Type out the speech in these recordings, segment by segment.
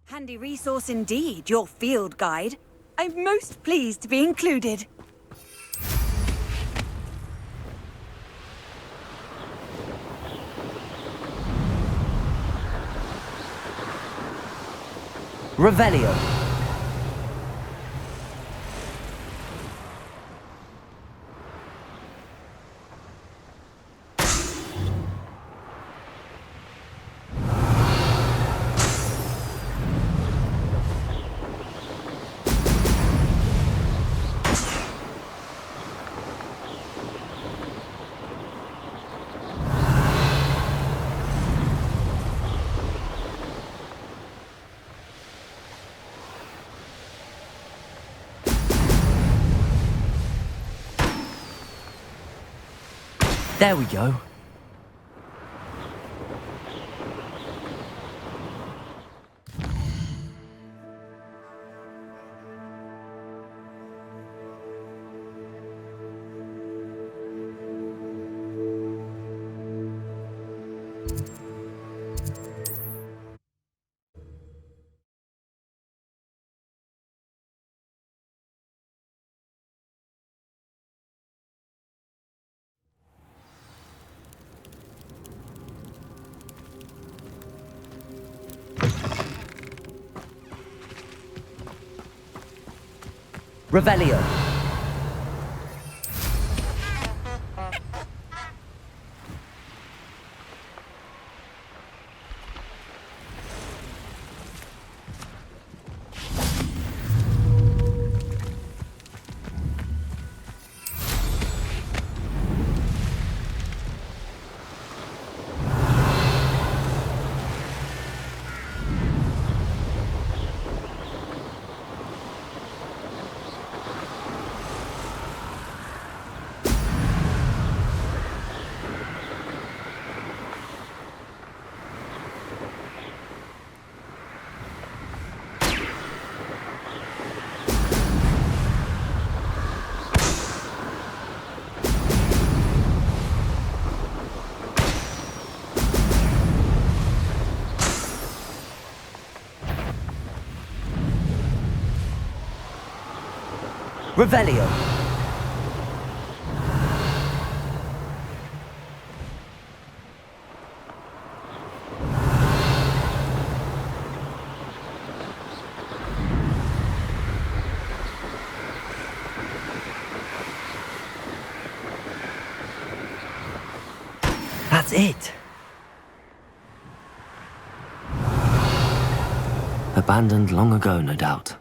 Handy resource indeed, your field guide. I'm most pleased to be included. Revelio. There we go. Revelio. Revelio. That's it. Abandoned long ago, no doubt.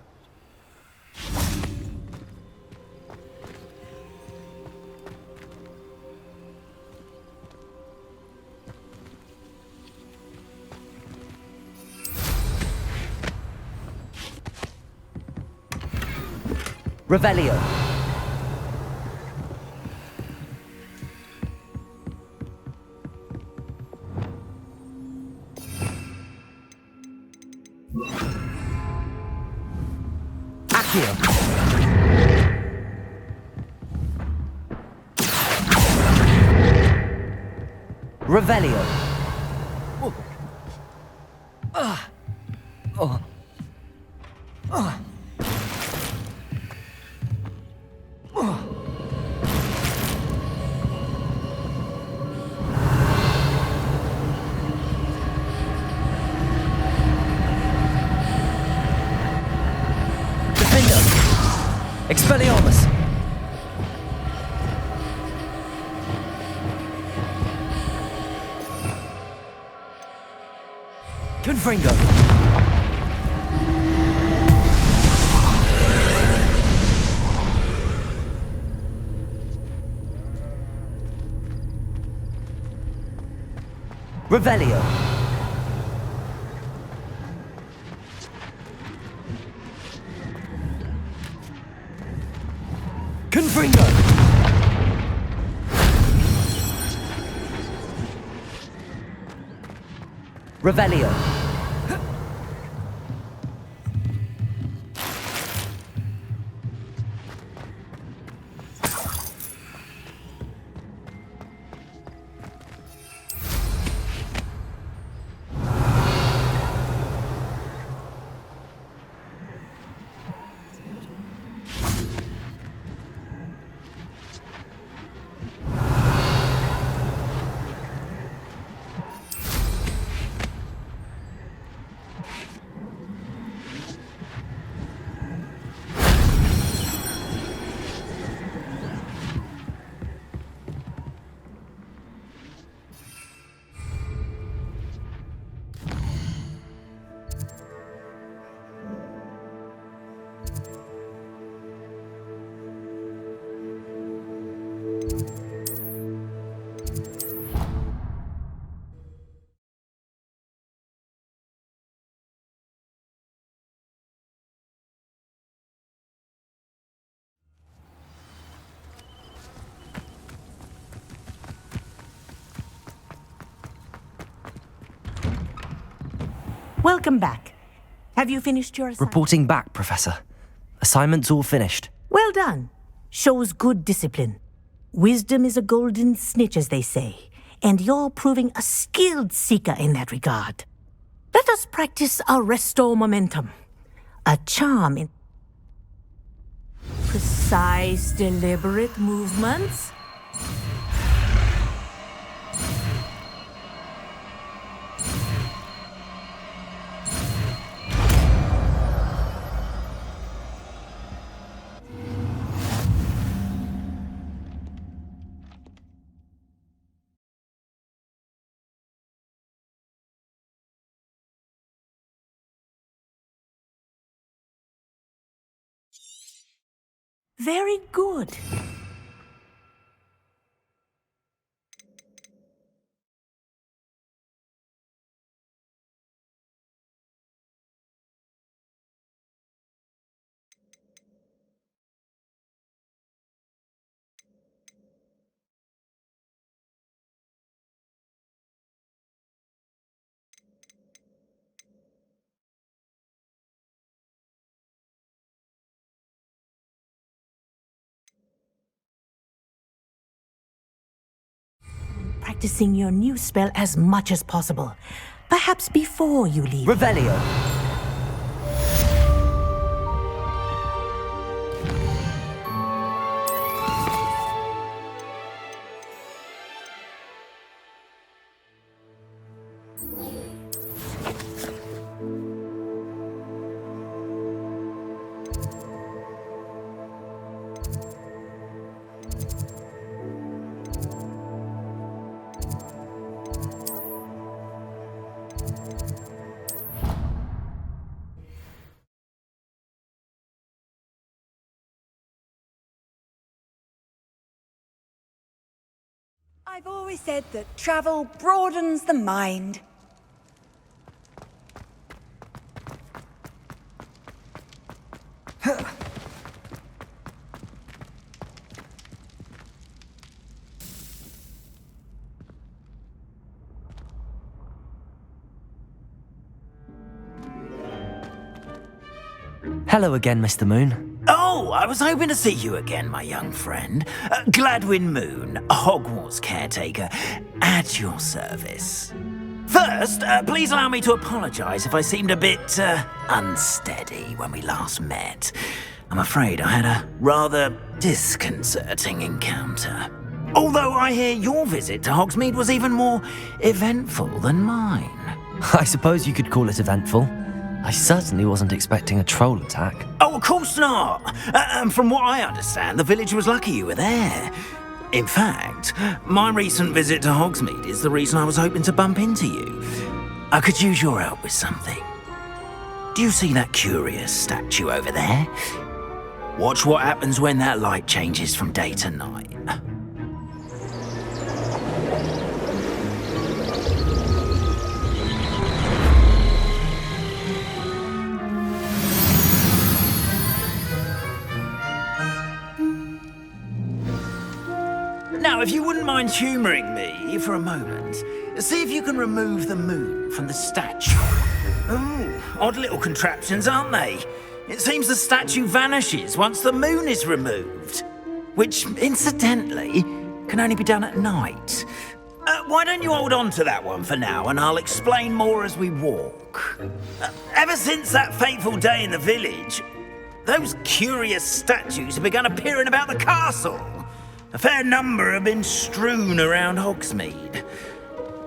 Revelio. Accio. Revelio. Expelliarmus! Confringo! Revelio! Confringo! Revelio! Welcome back. Have you finished your assignment? Reporting back, Professor. Assignment's all finished. Well done. Shows good discipline. Wisdom is a golden snitch, as they say, and you're proving a skilled seeker in that regard. Let us practice our restore momentum. A charm in precise, deliberate movements. Very good. Practicing your new spell as much as possible. Perhaps before you leave. Revelio. I've always said that travel broadens the mind. Hello again, Mr. Moon. Oh, I was hoping to see you again, my young friend. Gladwin Moon, Hogwarts caretaker, at your service. First, please allow me to apologise if I seemed a bit unsteady when we last met. I'm afraid I had a rather disconcerting encounter. Although I hear your visit to Hogsmeade was even more eventful than mine. I suppose you could call it eventful. I certainly wasn't expecting a troll attack. Oh, of course not. And from what I understand, the village was lucky you were there. In fact, my recent visit to Hogsmeade is the reason I was hoping to bump into you. I could use your help with something. Do you see that curious statue over there? Watch what happens when that light changes from day to night. Now, if you wouldn't mind humouring me for a moment, see if you can remove the moon from the statue. Ooh, odd little contraptions, aren't they? It seems the statue vanishes once the moon is removed, which, incidentally, can only be done at night. Why don't you hold on to that one for now, and I'll explain more as we walk. Ever since that fateful day in the village, those curious statues have begun appearing about the castle. A fair number have been strewn around Hogsmeade.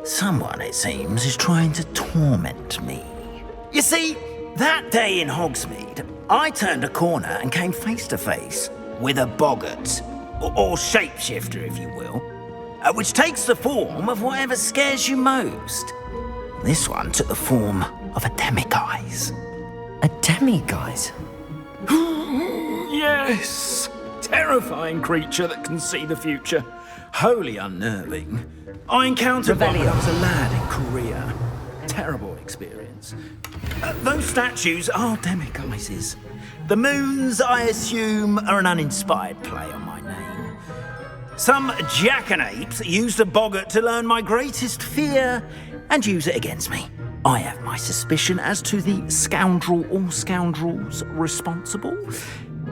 Someone, it seems, is trying to torment me. You see, that day in Hogsmeade, I turned a corner and came face to face with a boggart, or shapeshifter, if you will, which takes the form of whatever scares you most. This one took the form of a demiguise. A demiguise? Yes, terrifying creature that can see the future. Wholly unnerving. I encountered one when I was a lad in Korea. Terrible experience. Those statues are demiguises. The moons, I assume, are an uninspired play on my name. Some jackanapes used a boggart to learn my greatest fear and use it against me. I have my suspicion as to the scoundrel or scoundrels responsible.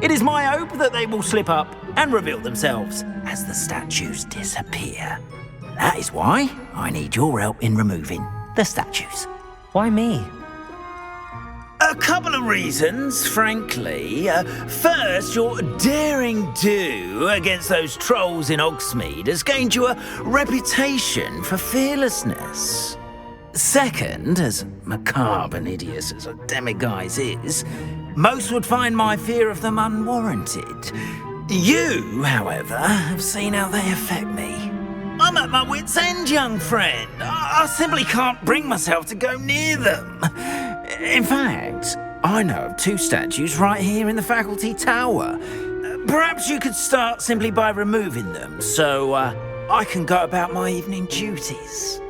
It is my hope that they will slip up and reveal themselves as the statues disappear. That is why I need your help in removing the statues. Why me? A couple of reasons, frankly. First, your daring do against those trolls in Hogsmeade has gained you a reputation for fearlessness. Second, as macabre and hideous as a demiguise is, most would find my fear of them unwarranted. You, however, have seen how they affect me. I'm at my wit's end, young friend. I simply can't bring myself to go near them. In fact, I know of 2 statues right here in the faculty tower. Perhaps you could start simply by removing them, so I can go about my evening duties.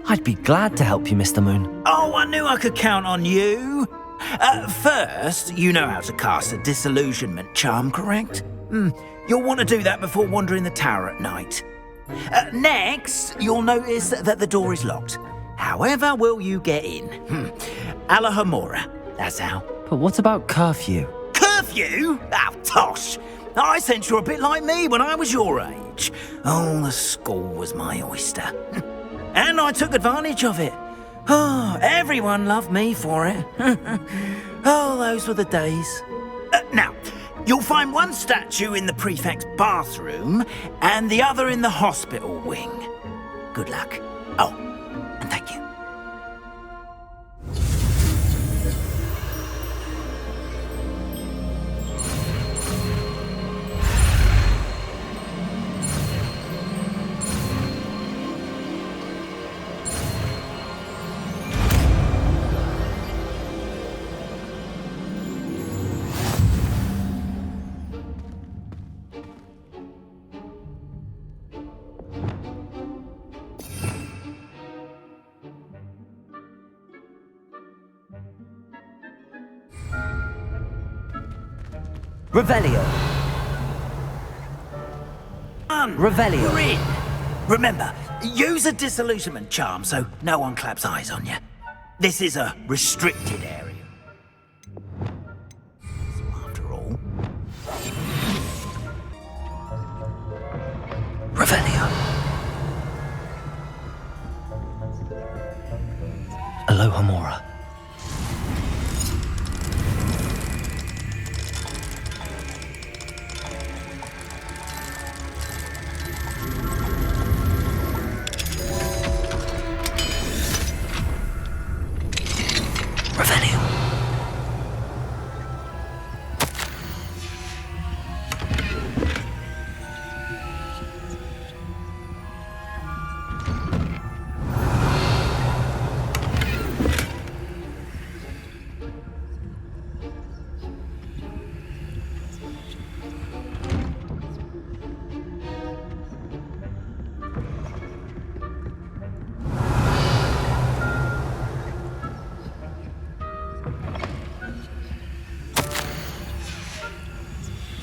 I'd be glad to help you, Mr. Moon. Oh, I knew I could count on you. First, you know how to cast a disillusionment charm, correct? You'll want to do that before wandering the tower at night. Next, you'll notice that the door is locked. However will you get in? Alahomora, that's how. But what about curfew? Curfew? Oh, tosh. I sense you're a bit like me when I was your age. Oh, the school was my oyster. And I took advantage of it. Oh, everyone loved me for it. Oh, those were the days. Now, you'll find one statue in the prefect's bathroom and the other in the hospital wing. Good luck. Oh, and thank you. Revelio. Revelio. You're in. Remember, use a disillusionment charm so no one claps eyes on you. This is a restricted area. So after all... Revelio. Alohomora.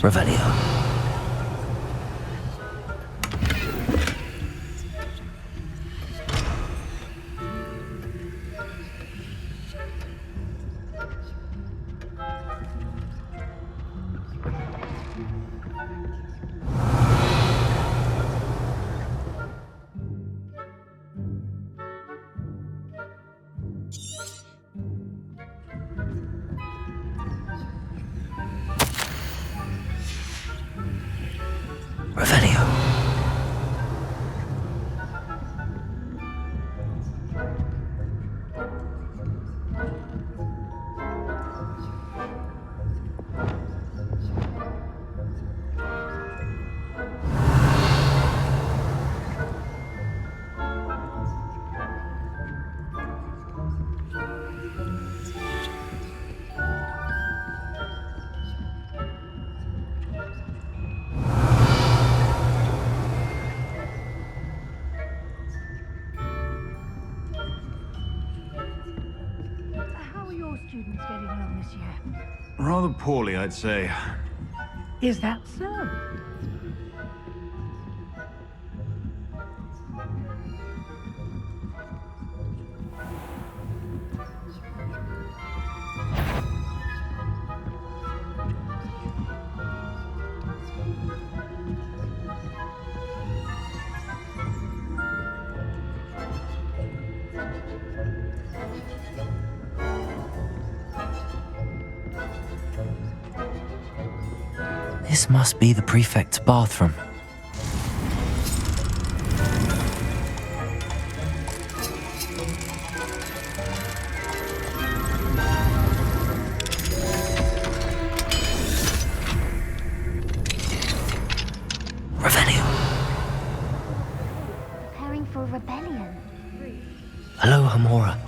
Revelio. Rather poorly, I'd say. Is that so? This must be the prefect's bathroom. Revelio. Preparing for rebellion. Hello, Hamora.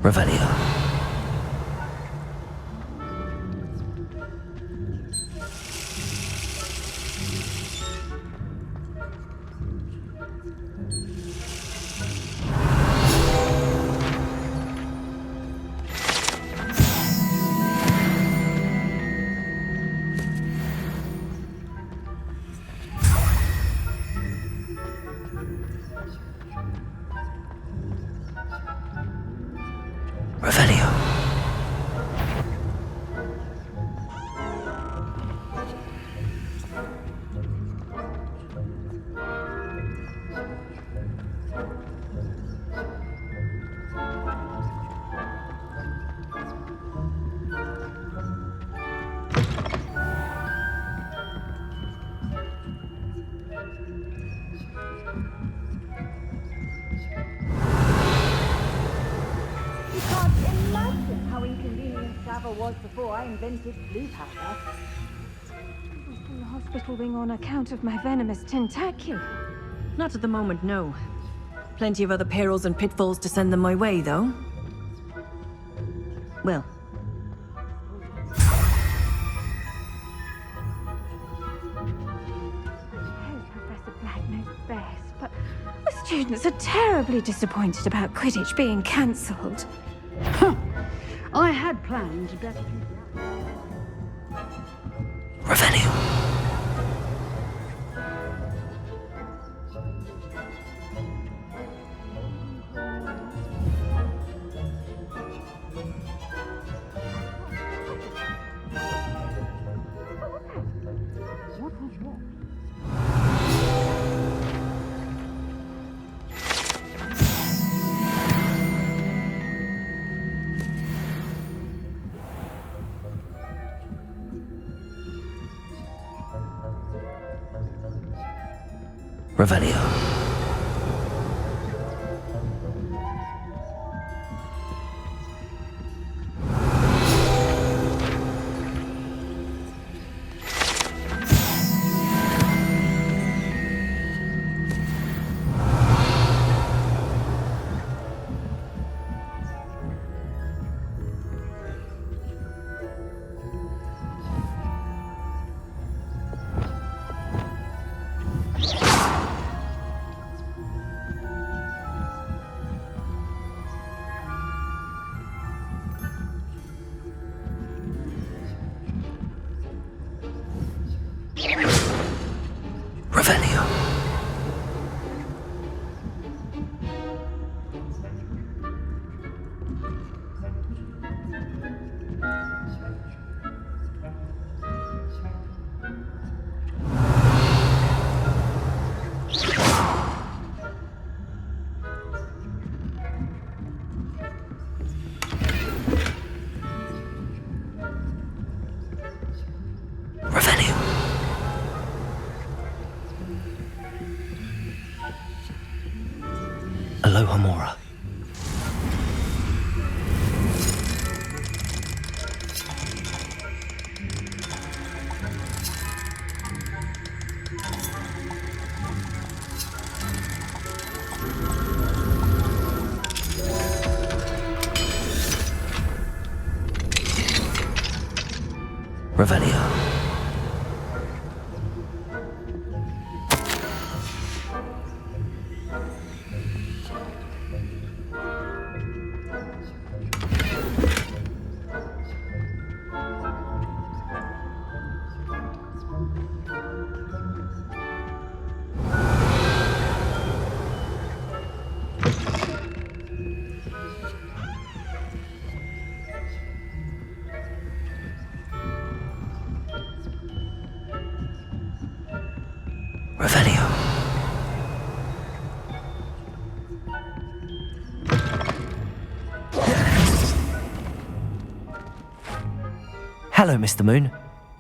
Revelio. Revelio. You can't imagine how inconvenient travel was before I invented blue powder. I was in the hospital wing on account of my venomous tentacle. Not at the moment, no. Plenty of other perils and pitfalls to send them my way, though. Well, I suppose Professor Black knows best, but the students are terribly disappointed about Quidditch being cancelled. I had planned better. Revelio. Revelio. Revelio. Revelio. Aloha Mora. Revelio. Revelio. Hello, Mr. Moon.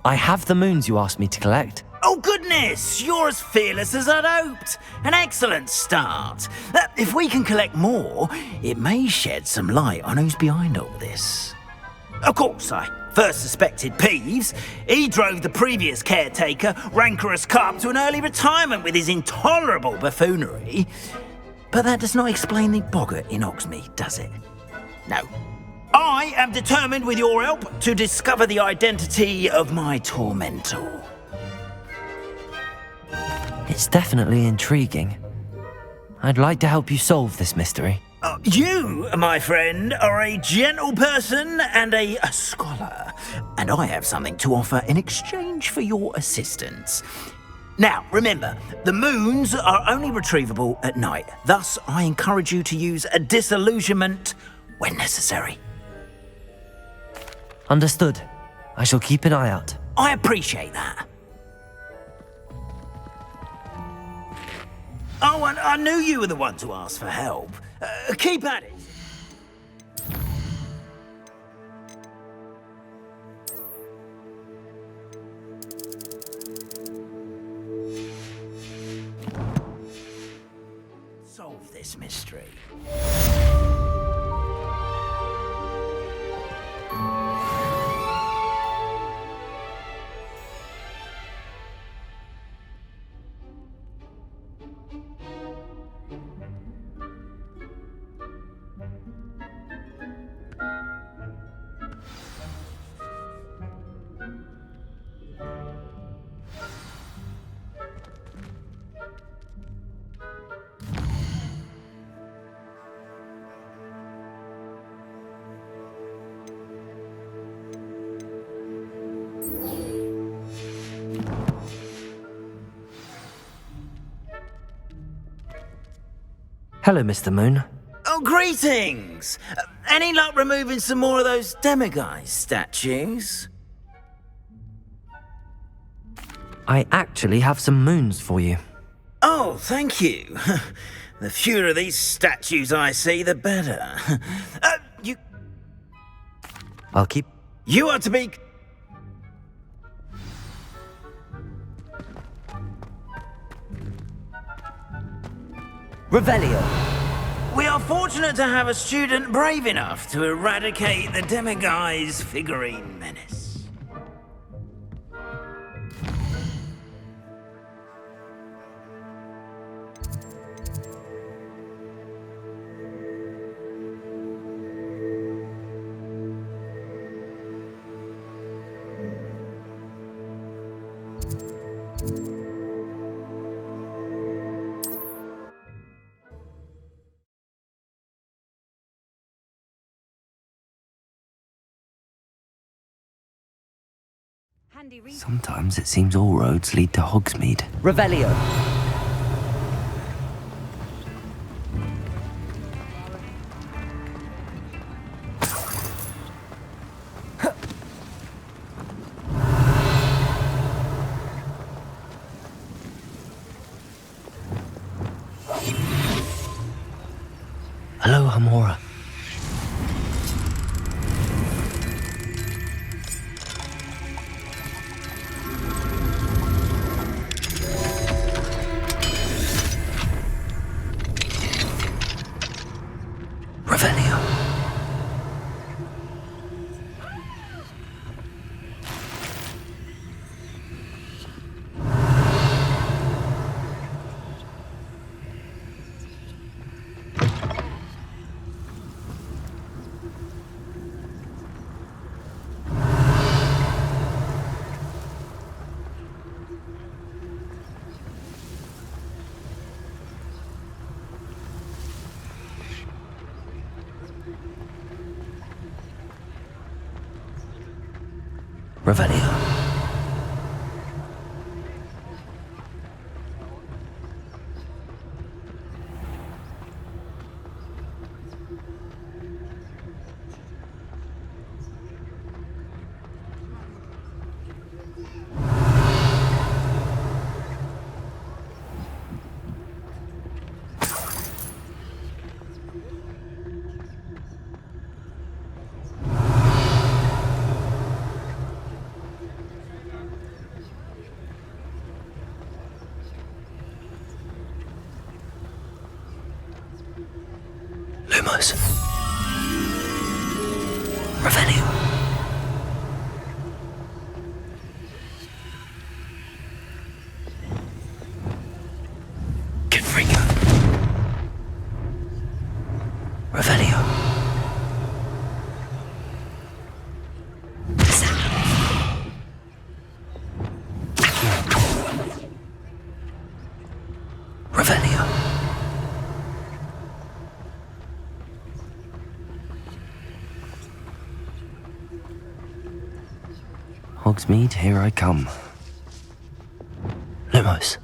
I have the moons you asked me to collect. Oh, goodness! You're as fearless as I'd hoped. An excellent start. If we can collect more, it may shed some light on who's behind all this. Of course, I first suspected Peeves. He drove the previous caretaker, Rancorous Carp, to an early retirement with his intolerable buffoonery. But that does not explain the boggart in Hogsmeade, does it? No. I am determined, with your help, to discover the identity of my tormentor. It's definitely intriguing. I'd like to help you solve this mystery. You, my friend, are a gentle person and a scholar, and I have something to offer in exchange for your assistance. Now, remember, the moons are only retrievable at night. Thus, I encourage you to use a disillusionment when necessary. Understood. I shall keep an eye out. I appreciate that. Oh, and I knew you were the one to ask for help. Keep at it. Solve this mystery. Hello, Mr. Moon. Oh, greetings! Any luck removing some more of those demiguise statues? I actually have some moons for you. Oh, thank you. The fewer of these statues I see, the better. I'll keep... You are to be... Revelio! We are fortunate to have a student brave enough to eradicate the demiguise figurine menace. Handy reason. Sometimes it seems all roads lead to Hogsmeade. Revelio! Hello, Hamora. Revelio. Revelio. Lumos. Revelio. Confringo. Revelio. Revelio. Hogsmeade, here I come. Lumos.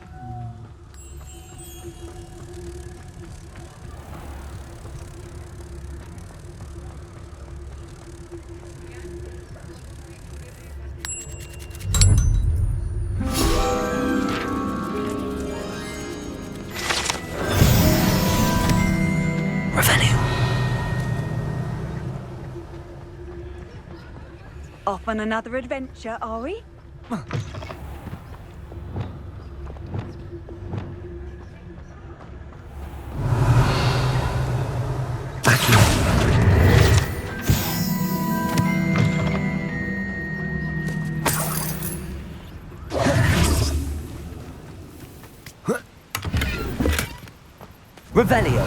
Revelio. Off on another adventure, are we? Revelio.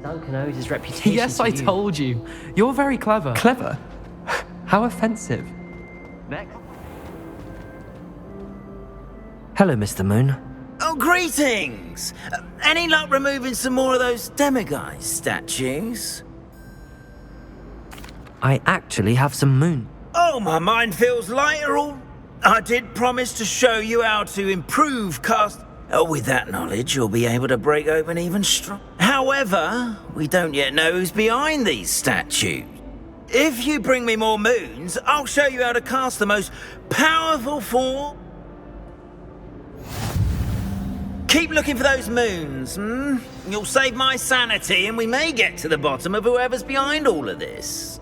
Duncan owes his reputation Yes, to I you. told you. You're very clever. Clever? How offensive. Next. Hello, Mr. Moon. Oh, greetings! Any luck removing some more of those demiguise statues? I actually have some moon. Oh, my mind feels lighter. I did promise to show you how to improve cast. Oh, with that knowledge, you'll be able to break open even stronger. However, we don't yet know who's behind these statues. If you bring me more moons, I'll show you how to cast the most powerful form. Keep looking for those moons, You'll save my sanity, and we may get to the bottom of whoever's behind all of this.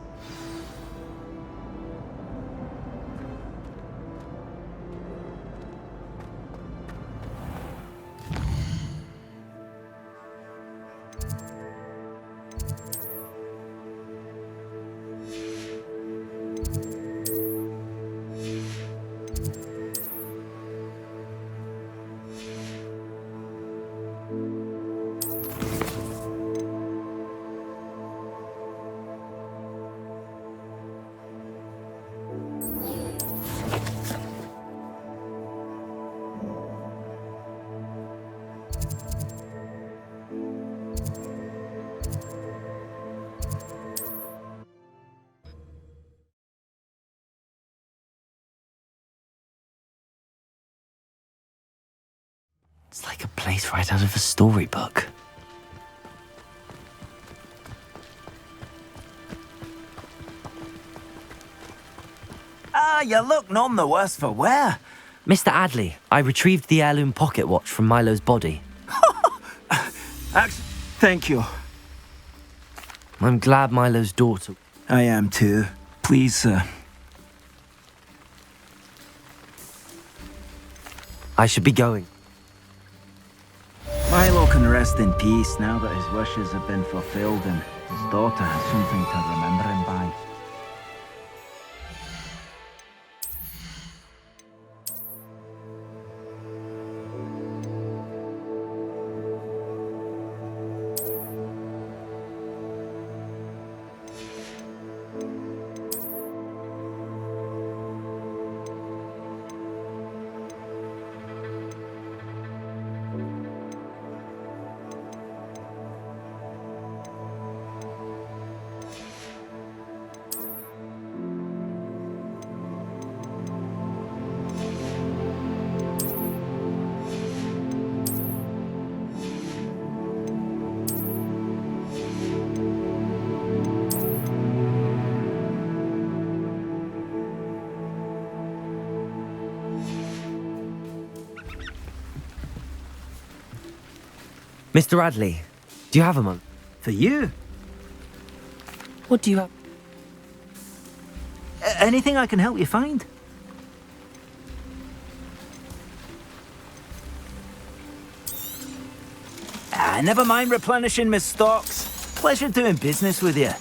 It's like a place right out of a storybook. Ah, you look none the worse for wear. Mr. Adley, I retrieved the heirloom pocket watch from Milo's body. Thank you. I'm glad Milo's daughter... I am too. Please, sir. I should be going. Milo can rest in peace now that his wishes have been fulfilled and his daughter has something to remember him by. Mr. Adley, do you have a moment? For you? What do you have? Anything I can help you find? Never mind replenishing my stocks. Pleasure doing business with you.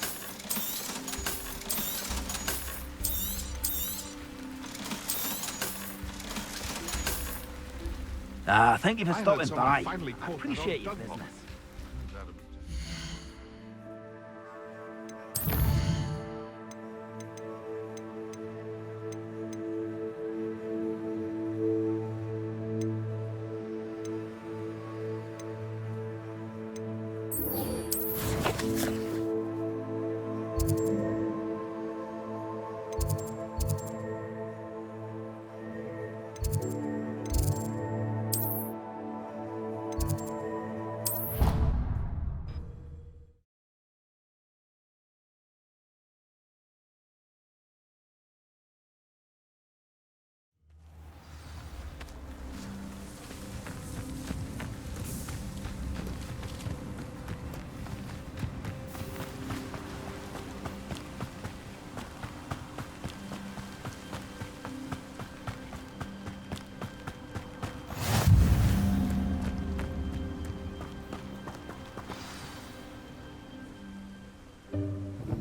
Thank you for stopping by. I appreciate your business.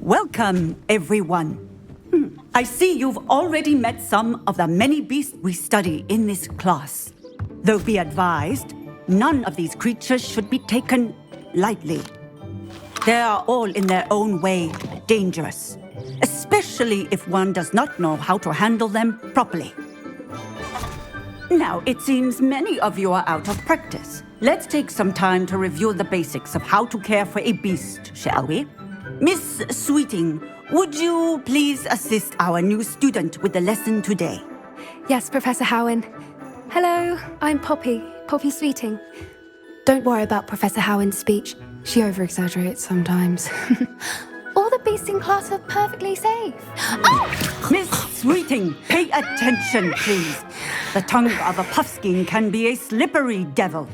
Welcome, everyone. I see you've already met some of the many beasts we study in this class. Though be advised, none of these creatures should be taken lightly. They are all in their own way dangerous, especially if one does not know how to handle them properly. Now, it seems many of you are out of practice. Let's take some time to review the basics of how to care for a beast, shall we? Miss Sweeting, would you please assist our new student with the lesson today? Yes, Professor Howen. Hello, I'm Poppy Sweeting. Don't worry about Professor Howen's speech. She over-exaggerates sometimes. All the beasts in class are perfectly safe. Oh! Miss Sweeting, pay attention, please. The tongue of a puffskein can be a slippery devil.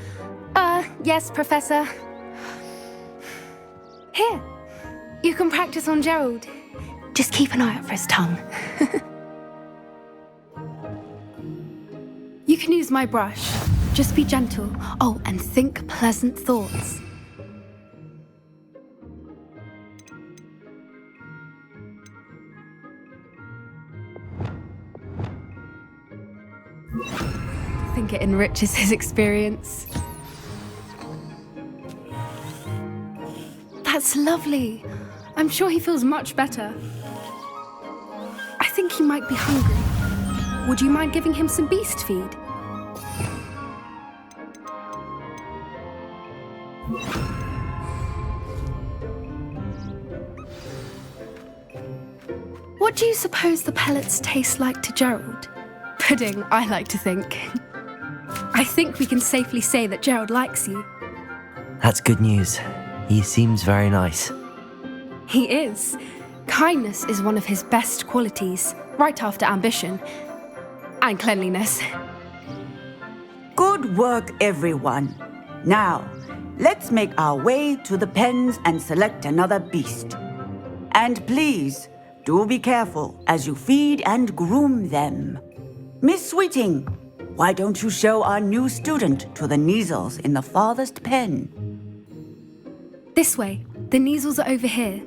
Yes, Professor. Here. You can practice on Gerald. Just keep an eye out for his tongue. You can use my brush. Just be gentle. Oh, and think pleasant thoughts. I think it enriches his experience. That's lovely. I'm sure he feels much better. I think he might be hungry. Would you mind giving him some beast feed? What do you suppose the pellets taste like to Gerald? Pudding, I like to think. I think we can safely say that Gerald likes you. That's good news. He seems very nice. He is. Kindness is one of his best qualities, right after ambition. And cleanliness. Good work, everyone. Now, let's make our way to the pens and select another beast. And please, do be careful as you feed and groom them. Miss Sweeting, why don't you show our new student to the Kneazles in the farthest pen? This way. The Kneazles are over here.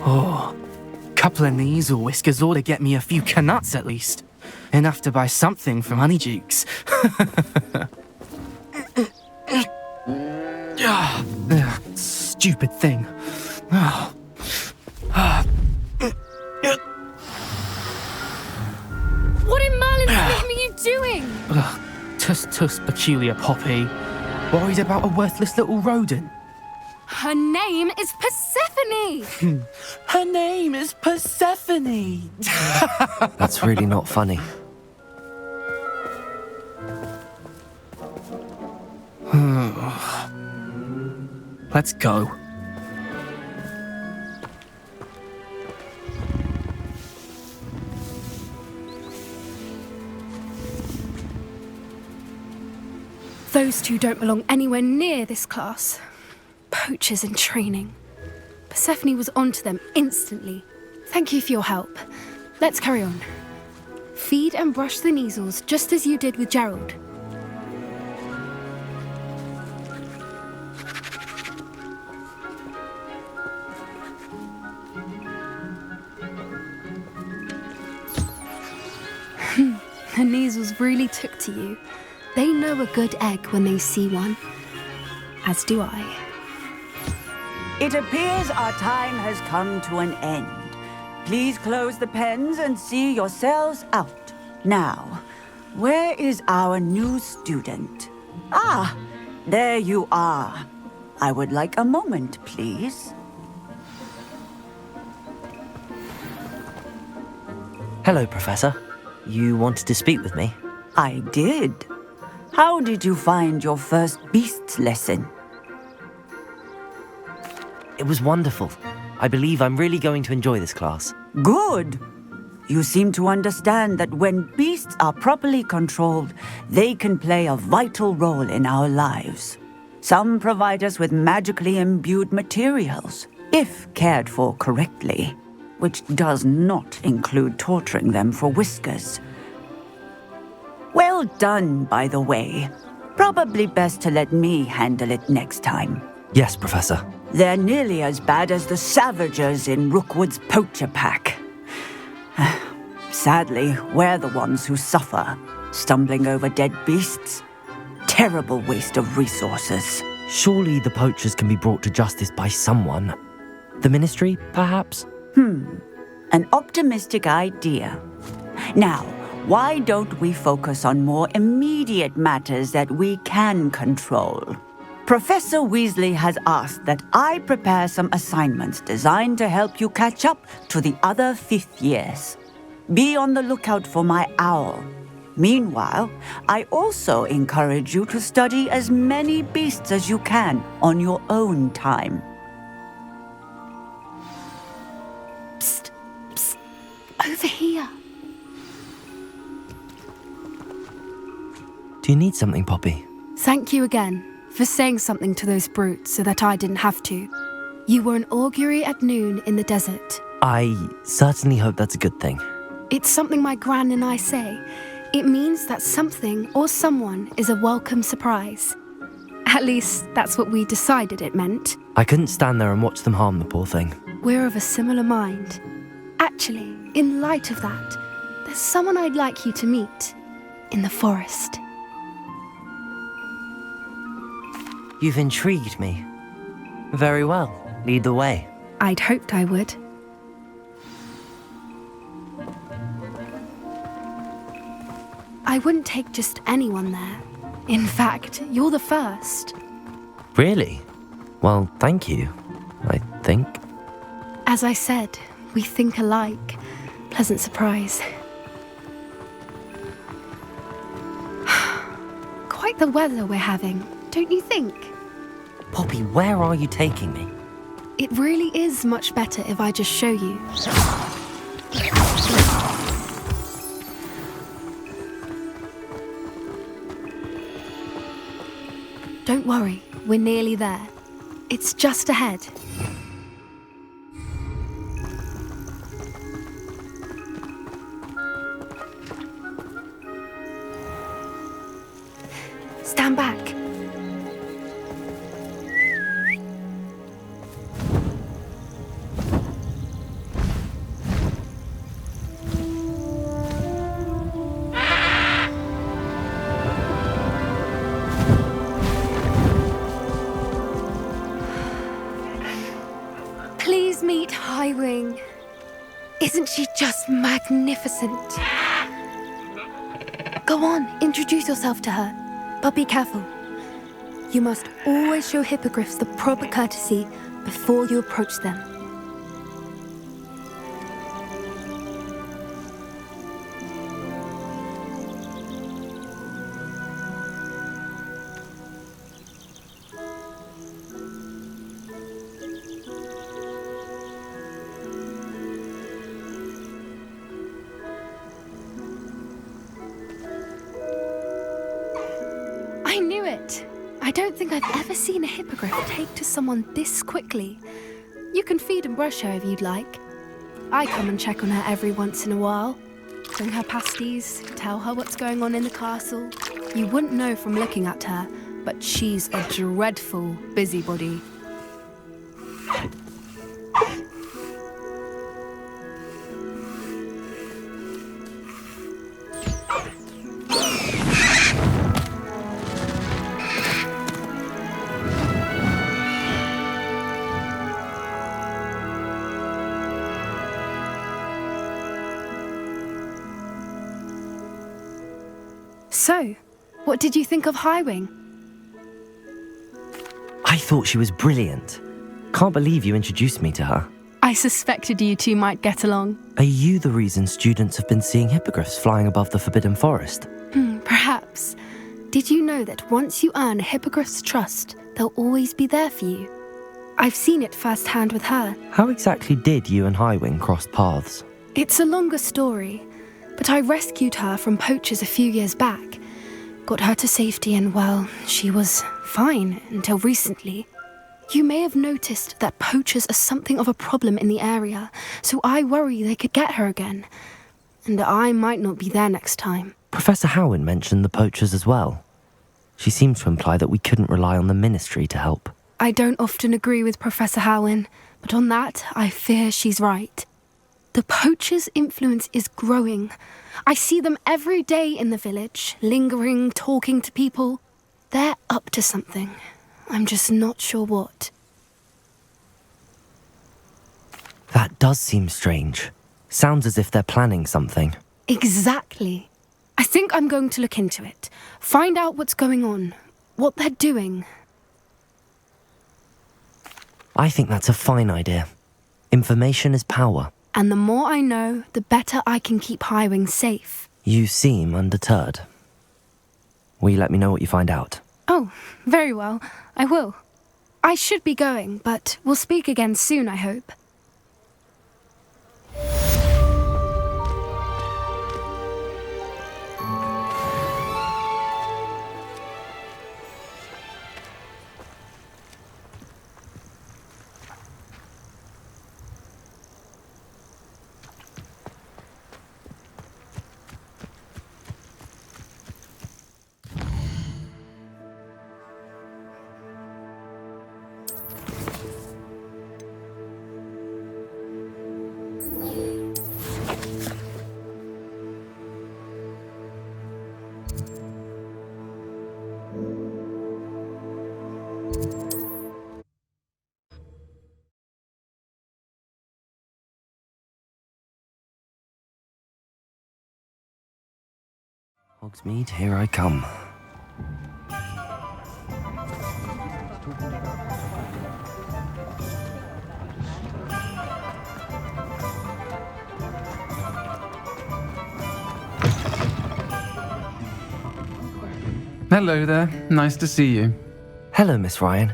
Oh, couple of Kneazle whiskers ought to get me a few canuts at least. Enough to buy something from Honeydukes. Stupid thing. What in Merlin's name are you doing? Tuss, peculiar Poppy. Worried about a worthless little rodent. Her name is Persephone! Her name is Persephone! That's really not funny. Let's go. Those two don't belong anywhere near this class. Poachers in training. Persephone was onto them instantly. Thank you for your help. Let's carry on. Feed and brush the Kneazles just as you did with Gerald. The Kneazles really took to you. They know a good egg when they see one. As do I. It appears our time has come to an end. Please close the pens and see yourselves out. Now, where is our new student? Ah, there you are. I would like a moment, please. Hello, Professor. You wanted to speak with me? I did. How did you find your first beasts lesson? It was wonderful. I believe I'm really going to enjoy this class. Good. You seem to understand that when beasts are properly controlled, they can play a vital role in our lives. Some provide us with magically imbued materials, if cared for correctly, which does not include torturing them for whiskers. Well done, by the way. Probably best to let me handle it next time. Yes, Professor. They're nearly as bad as the Savagers in Rookwood's poacher pack. Sadly, we're the ones who suffer, stumbling over dead beasts. Terrible waste of resources. Surely the poachers can be brought to justice by someone. The Ministry, perhaps? An optimistic idea. Now, why don't we focus on more immediate matters that we can control? Professor Weasley has asked that I prepare some assignments designed to help you catch up to the other fifth years. Be on the lookout for my owl. Meanwhile, I also encourage you to study as many beasts as you can on your own time. Psst, psst, over here. Do you need something, Poppy? Thank you again for saying something to those brutes so that I didn't have to. You were an augury at noon in the desert. I certainly hope that's a good thing. It's something my gran and I say. It means that something or someone is a welcome surprise. At least, that's what we decided it meant. I couldn't stand there and watch them harm the poor thing. We're of a similar mind. Actually, in light of that, there's someone I'd like you to meet in the forest. You've intrigued me. Very well. Lead the way. I'd hoped I would. I wouldn't take just anyone there. In fact, you're the first. Really? Well, thank you, I think. think? As I said, we think alike. Pleasant surprise. Quite the weather we're having, don't you think? Poppy, where are you taking me? It really is much better if I just show you. Don't worry, we're nearly there. It's just ahead. Stand back. Please meet Highwing. Isn't she just magnificent? Go on, introduce yourself to her. But be careful. You must always show hippogriffs the proper courtesy before you approach them. I knew it! I don't think I've ever seen a hippogriff take to someone this quickly. You can feed and brush her if you'd like. I come and check on her every once in a while. Bring her pasties, tell her what's going on in the castle. You wouldn't know from looking at her, but she's a dreadful busybody. So, what did you think of Highwing? I thought she was brilliant. Can't believe you introduced me to her. I suspected you two might get along. Are you the reason students have been seeing hippogriffs flying above the Forbidden Forest? Perhaps. Did you know that once you earn a hippogriff's trust, they'll always be there for you? I've seen it firsthand with her. How exactly did you and Highwing cross paths? It's a longer story, but I rescued her from poachers a few years back. Got her to safety and, well, she was fine until recently. You may have noticed that poachers are something of a problem in the area, so I worry they could get her again. And I might not be there next time. Professor Howin mentioned the poachers as well. She seemed to imply that we couldn't rely on the Ministry to help. I don't often agree with Professor Howin, but on that, I fear she's right. The poachers' influence is growing. I see them every day in the village, lingering, talking to people. They're up to something. I'm just not sure what. That does seem strange. Sounds as if they're planning something. Exactly. I think I'm going to look into it. Find out what's going on, what they're doing. I think that's a fine idea. Information is power. And the more I know, the better I can keep Highwing safe. You seem undeterred. Will you let me know what you find out? Oh, very well. I will. I should be going, but we'll speak again soon, I hope. Hogsmeade, here I come. Hello there. Nice to see you. Hello, Miss Ryan.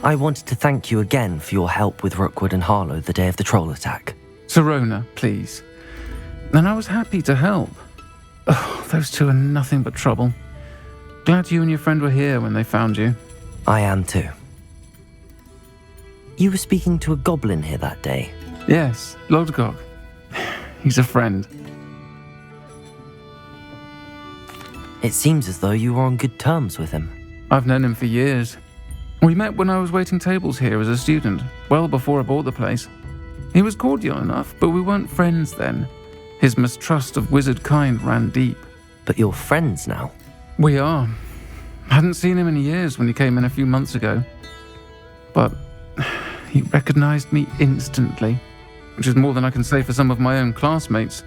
I wanted to thank you again for your help with Rookwood and Harlow the day of the troll attack. Sirona, please. And I was happy to help. Oh, those two are nothing but trouble. Glad you and your friend were here when they found you. I am too. You were speaking to a goblin here that day. Yes, Lodgok. He's a friend. It seems as though you were on good terms with him. I've known him for years. We met when I was waiting tables here as a student, well before I bought the place. He was cordial enough, but we weren't friends then. His mistrust of wizard kind ran deep. But you're friends now? We are. Hadn't seen him in years when he came in a few months ago. But he recognized me instantly, which is more than I can say for some of my own classmates.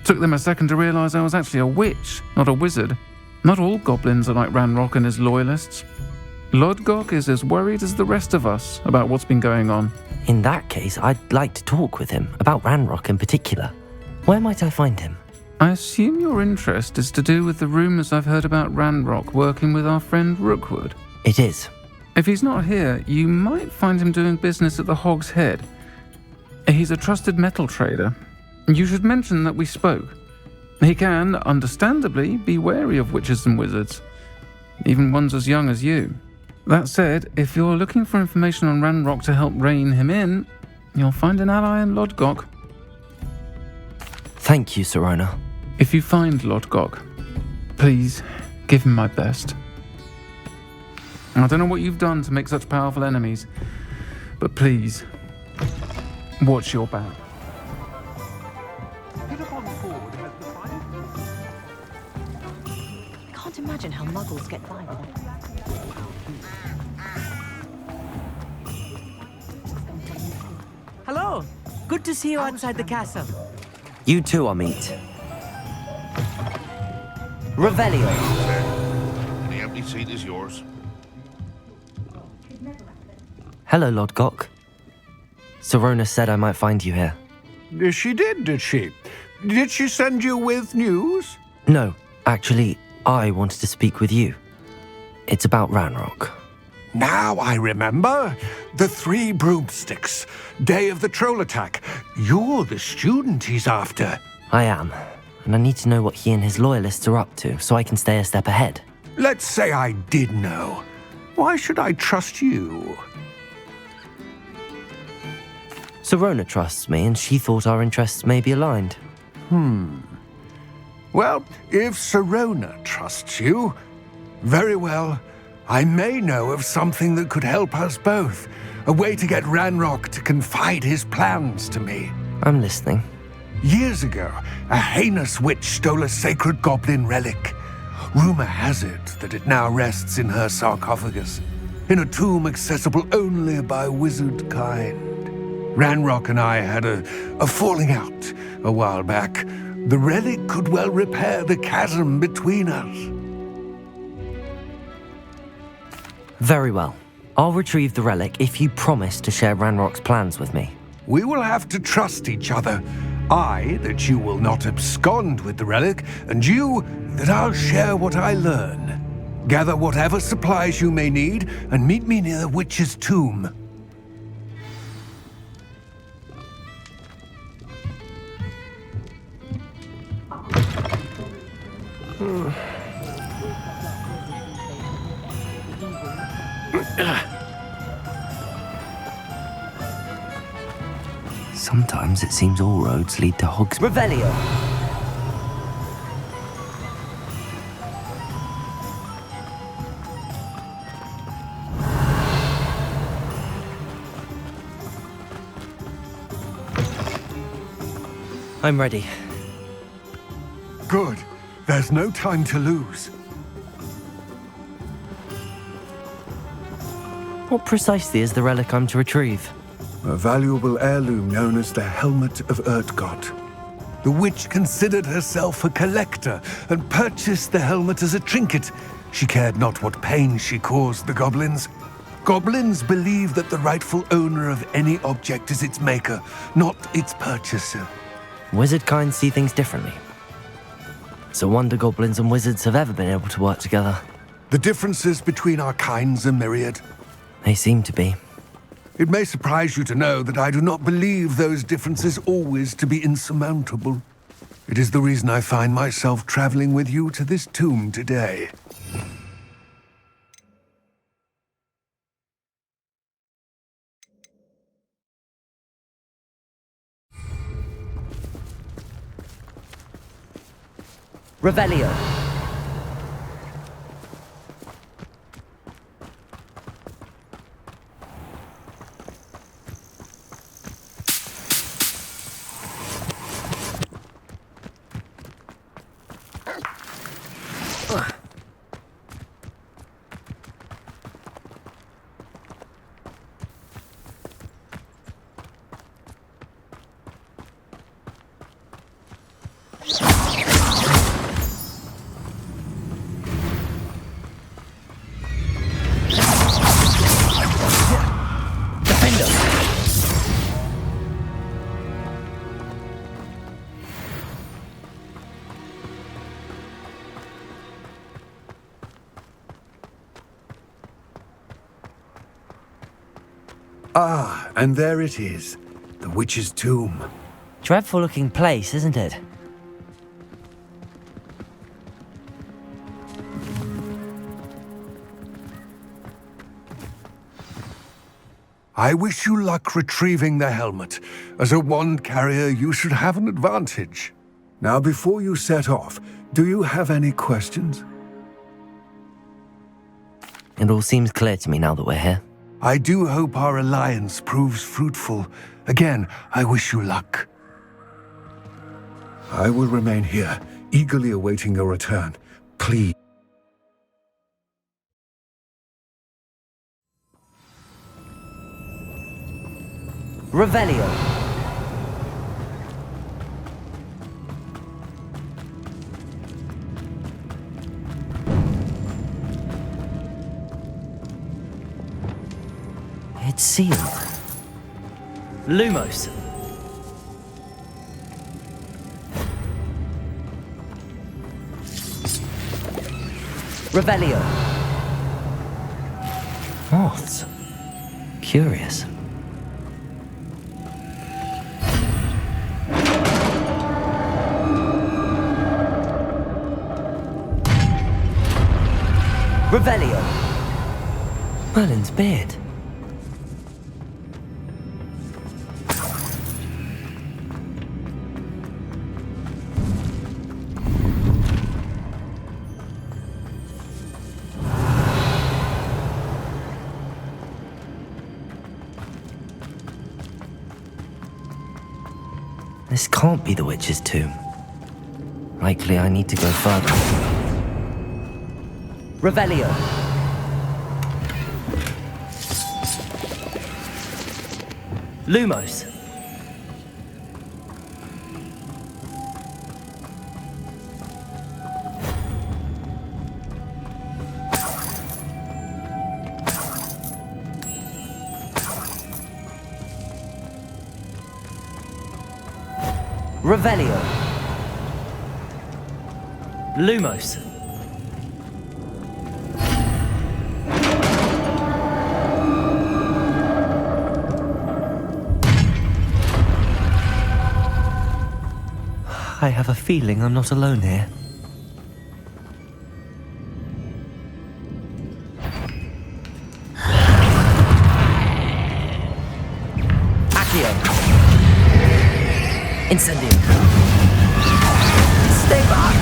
Took them a second to realize I was actually a witch, not a wizard. Not all goblins are like Ranrock and his loyalists. Lodgok is as worried as the rest of us about what's been going on. In that case, I'd like to talk with him, about Ranrock in particular. Where might I find him? I assume your interest is to do with the rumors I've heard about Ranrock working with our friend Rookwood. It is. If he's not here, you might find him doing business at the Hog's Head. He's a trusted metal trader. You should mention that we spoke. He can, understandably, be wary of witches and wizards, even ones as young as you. That said, if you're looking for information on Ranrock to help rein him in, you'll find an ally in Lodgok. Thank you, Sirona. If you find Lodgok, please give him my best. I don't know what you've done to make such powerful enemies, but please, watch your back. I can't imagine how muggles get by with it. Hello. Good to see you outside the castle. You too, Amit. Revelio. The empty seat is yours. Hello, Lodgok. Sirona said I might find you here. She did she? Did she send you with news? No, actually, I wanted to speak with you. It's about Ranrock. Now I remember. The 3 broomsticks. Day of the troll attack. You're the student he's after. I am, and I need to know what he and his loyalists are up to so I can stay a step ahead. Let's say I did know. Why should I trust you? Sirona trusts me, and she thought our interests may be aligned. Well, if Sirona trusts you, very well. I may know of something that could help us both. A way to get Ranrock to confide his plans to me. I'm listening. Years ago, a heinous witch stole a sacred goblin relic. Rumor has it that it now rests in her sarcophagus, in a tomb accessible only by wizard kind. Ranrock and I had a falling out a while back. The relic could well repair the chasm between us. Very well. I'll retrieve the relic if you promise to share Ranrock's plans with me. We will have to trust each other. I, that you will not abscond with the relic, and you, that I'll share what I learn. Gather whatever supplies you may need, and meet me near the witch's tomb. Sometimes it seems all roads lead to Hog's... Revelio! I'm ready. Good. There's no time to lose. What precisely is the relic I'm to retrieve? A valuable heirloom known as the Helmet of Urtgott. The witch considered herself a collector and purchased the helmet as a trinket. She cared not what pain she caused the goblins. Goblins believe that the rightful owner of any object is its maker, not its purchaser. Wizard kind see things differently. It's a wonder goblins and wizards have ever been able to work together. The differences between our kinds are myriad. They seem to be. It may surprise you to know that I do not believe those differences always to be insurmountable. It is the reason I find myself traveling with you to this tomb today. Revelio. Ah, and there it is. The witch's tomb. Dreadful looking place, isn't it? I wish you luck retrieving the helmet. As a wand carrier, you should have an advantage. Now, before you set off, do you have any questions? It all seems clear to me now that we're here. I do hope our alliance proves fruitful. Again, I wish you luck. I will remain here, eagerly awaiting your return. Please. Revelio. It's sealed. Lumos. Revelio. Moths. Curious. Revelio. Merlin's beard. This can't be the witch's tomb. Likely I need to go further. Revelio. Lumos. Revelio. Lumos. I have a feeling I'm not alone here. Accio. Incendio. Stay back!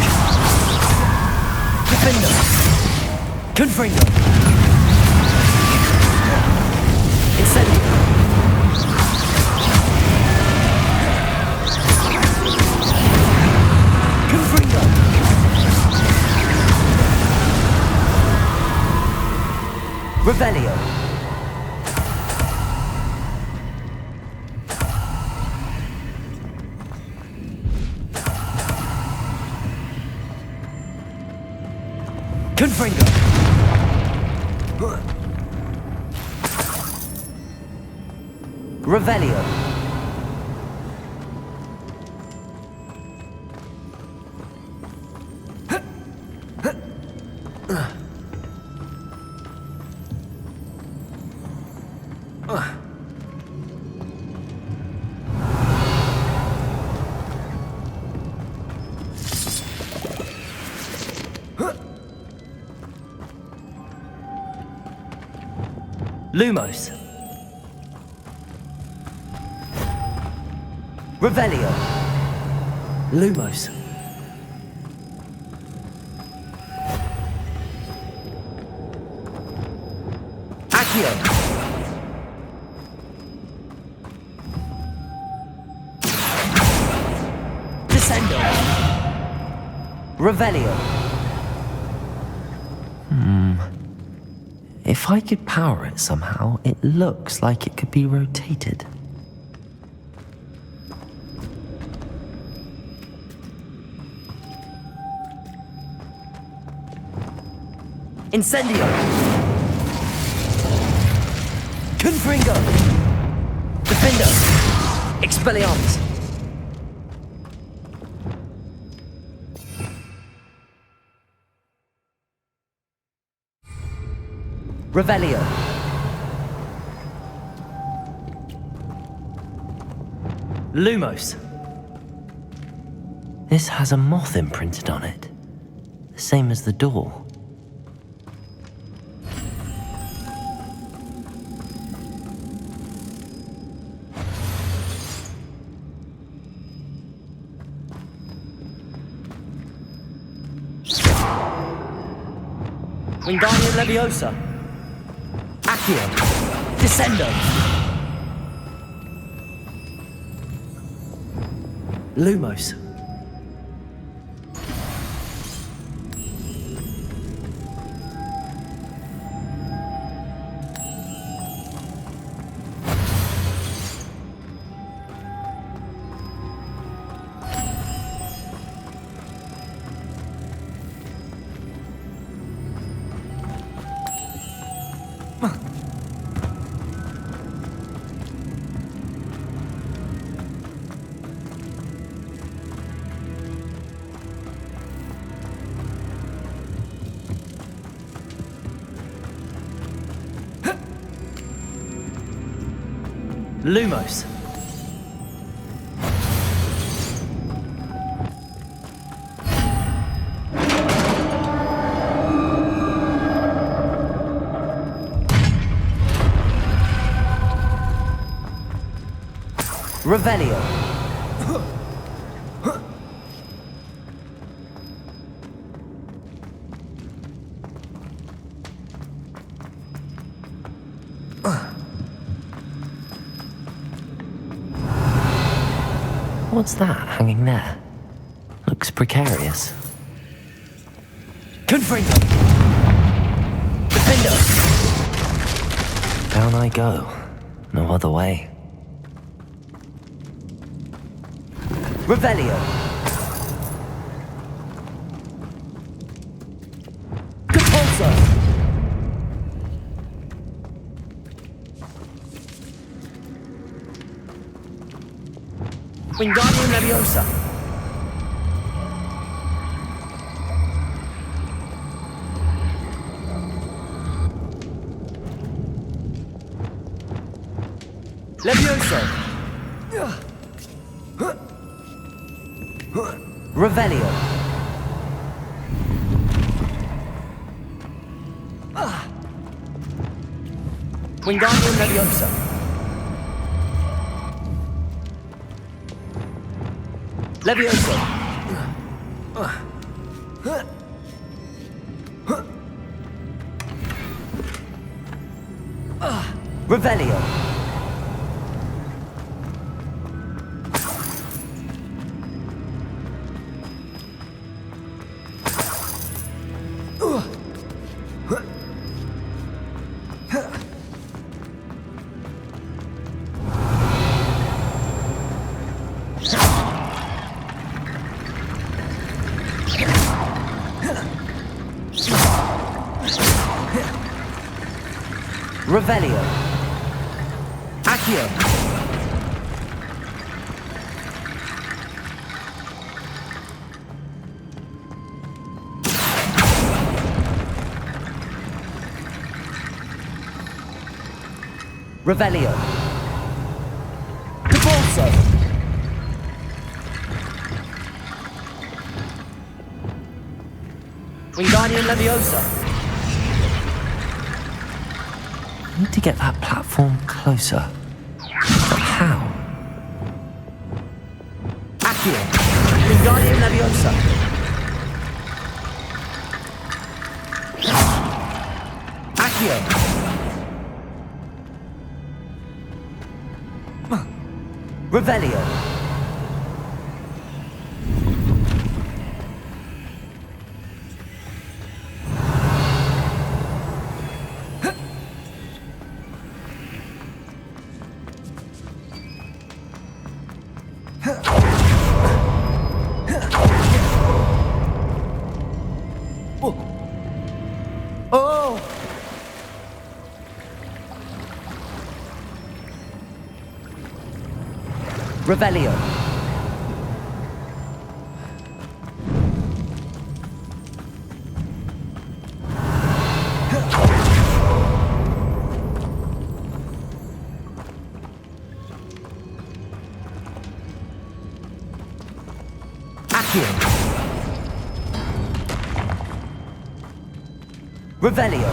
Defendo. Confringo. Incendio. Confringo. Revelio. Confringo. Revelio. Lumos. Revelio. Lumos. Accio. Descendo. Revelio. If I could power it somehow, it looks like it could be rotated. Incendio! Confringo! Defendo! Expelliarmus! Revelio! Lumos! This has a moth imprinted on it, the same as the door. Wingardium Leviosa. Accio. Descendo. Lumos. Lumos. Revelio. What's that hanging there? Looks precarious. Confringo! Defendo! Down I go. No other way. Revelio! Compulso! Wingardium Leviosa. Leviosa. Revelio. Wingardium Leviosa. Leviosa. Revelio. Revelio. Accio. Revelio. Compulso. Wingardium Leviosa. Need to get that platform closer. But how? Accio. Wingardium Leviosa. Accio. Revelio. Oh! Revelio. Accio. Revelio.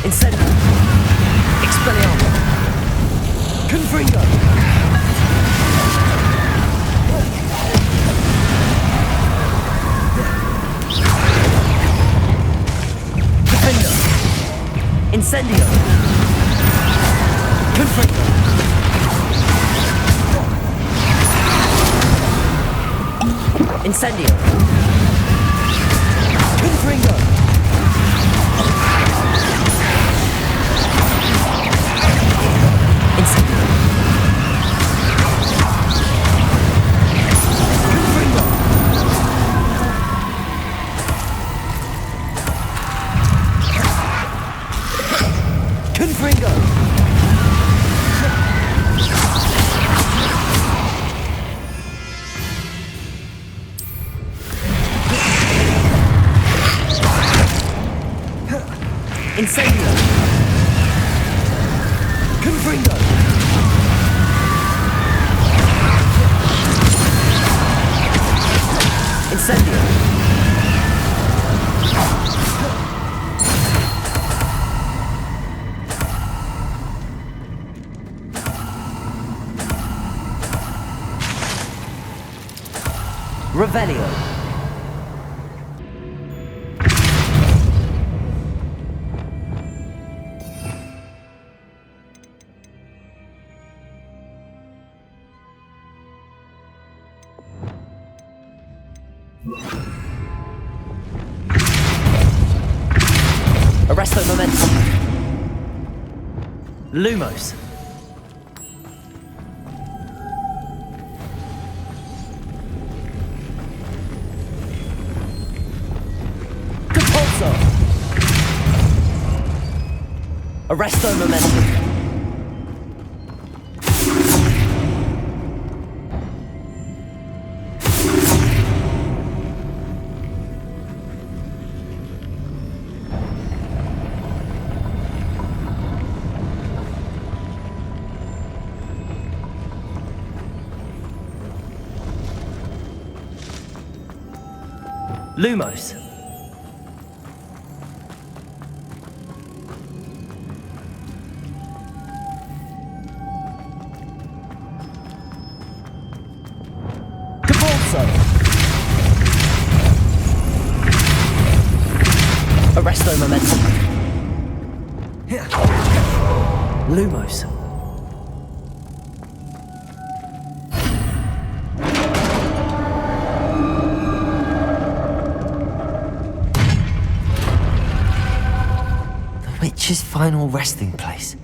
Incendio. Expelliarmus. Confringo. Defender. Incendio. Confringo. Incendio. Confringo. Confringo! Incendio! Confringo! Incendio! Revelio. Arresto Momentum. Lumos. Arresto Momentum. Lumos. Arresto Momentum. Lumos. The witch's final resting place.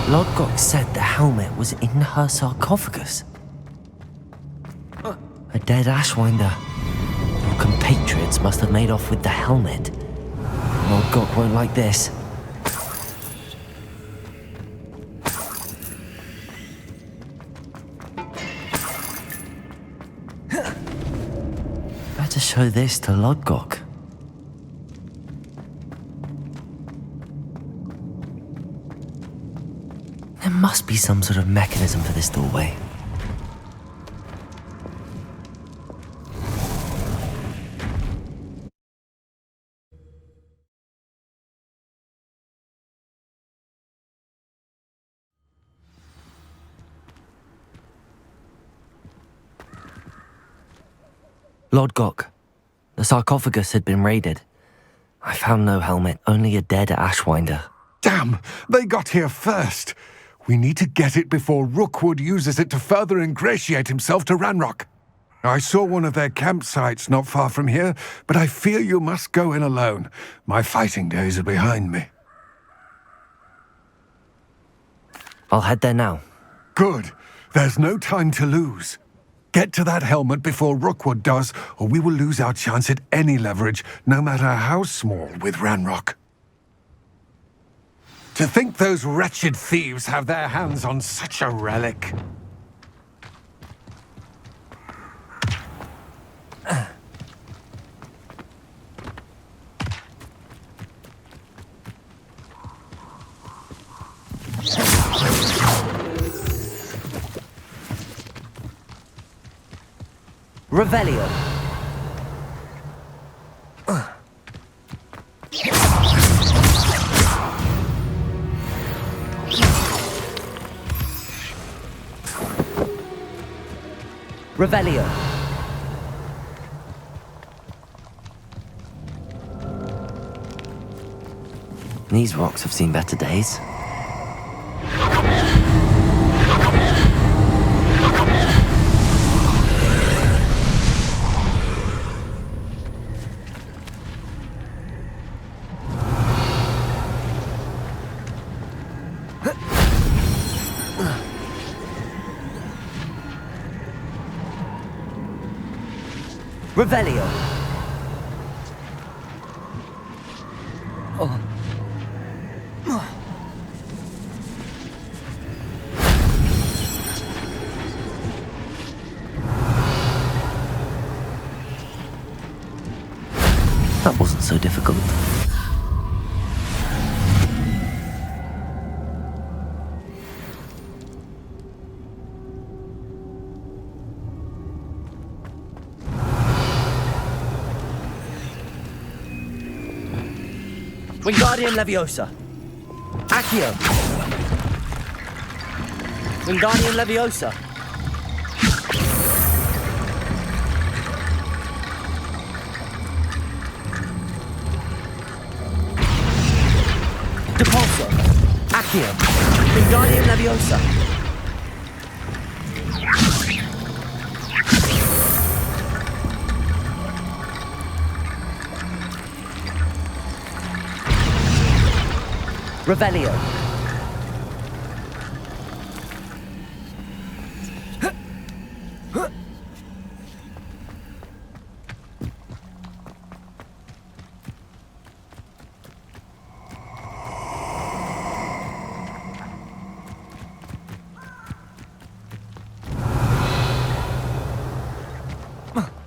Lodgok said the helmet was in her sarcophagus. A dead Ashwinder. Your compatriots must have made off with the helmet. Lodgok won't like this. to show this to Lodgok? There must be some sort of mechanism for this doorway. Lodgok, the sarcophagus had been raided. I found no helmet, only a dead Ashwinder. Damn! They got here first! We need to get it before Rookwood uses it to further ingratiate himself to Ranrock. I saw one of their campsites not far from here, but I fear you must go in alone. My fighting days are behind me. I'll head there now. Good. There's no time to lose. Get to that helmet before Rookwood does, or we will lose our chance at any leverage, no matter how small, with Ranrock. To think those wretched thieves have their hands on such a relic. Revelio. Revelio. These rocks have seen better days. Revelio. Oh. That wasn't so difficult. Wingardium Leviosa. Accio. Wingardium Leviosa. Depulso. Accio. Wingardium Leviosa. Revelio.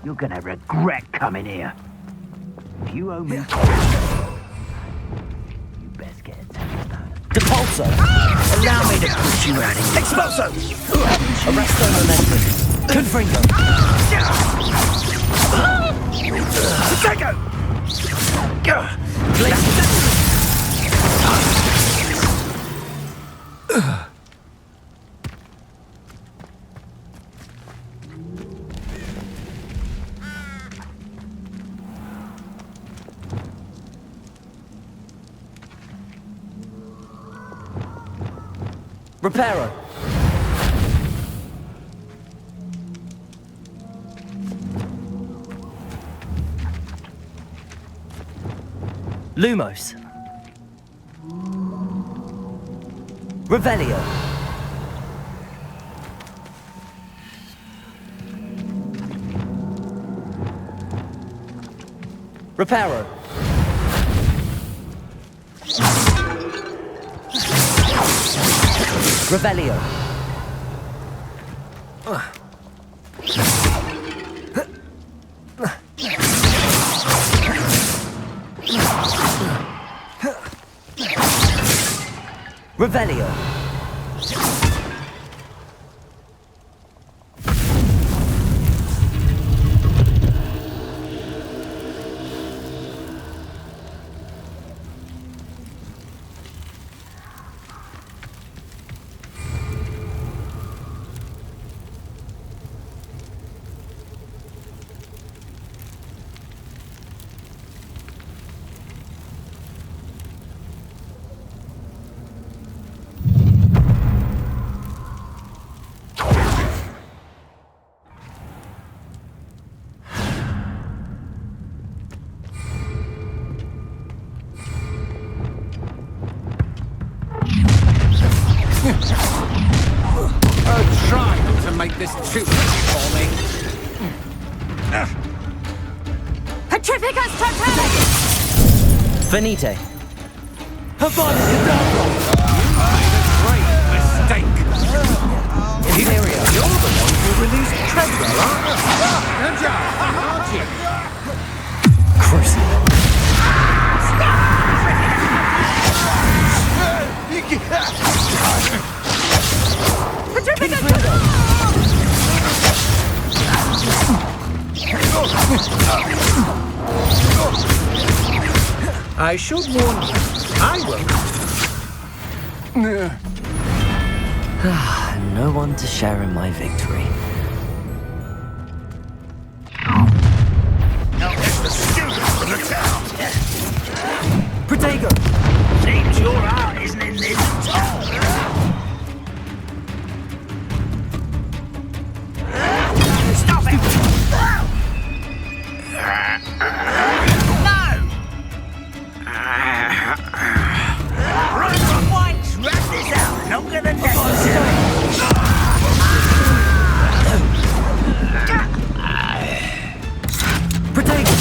You're gonna regret coming here. If you owe me... You best get it. Depulso! Allow me to push you out of here. Expulso! Arresto Momentum. Confringo. Protego! Reparo. Lumos. Revelio. Reparo. Revelio. Revelio. Try not to make this too easy for me. Petrificus totem! Venite. Great mistake. Imperio. You're the one who released Treadwell, aren't you? Crucible. I should warn you, I will. No one to share in my victory. Now that's the students of the town. Protego! Seems your heart isn't in this at all. Stop it! Run, whites! Wrap this out longer than necessary. Protego!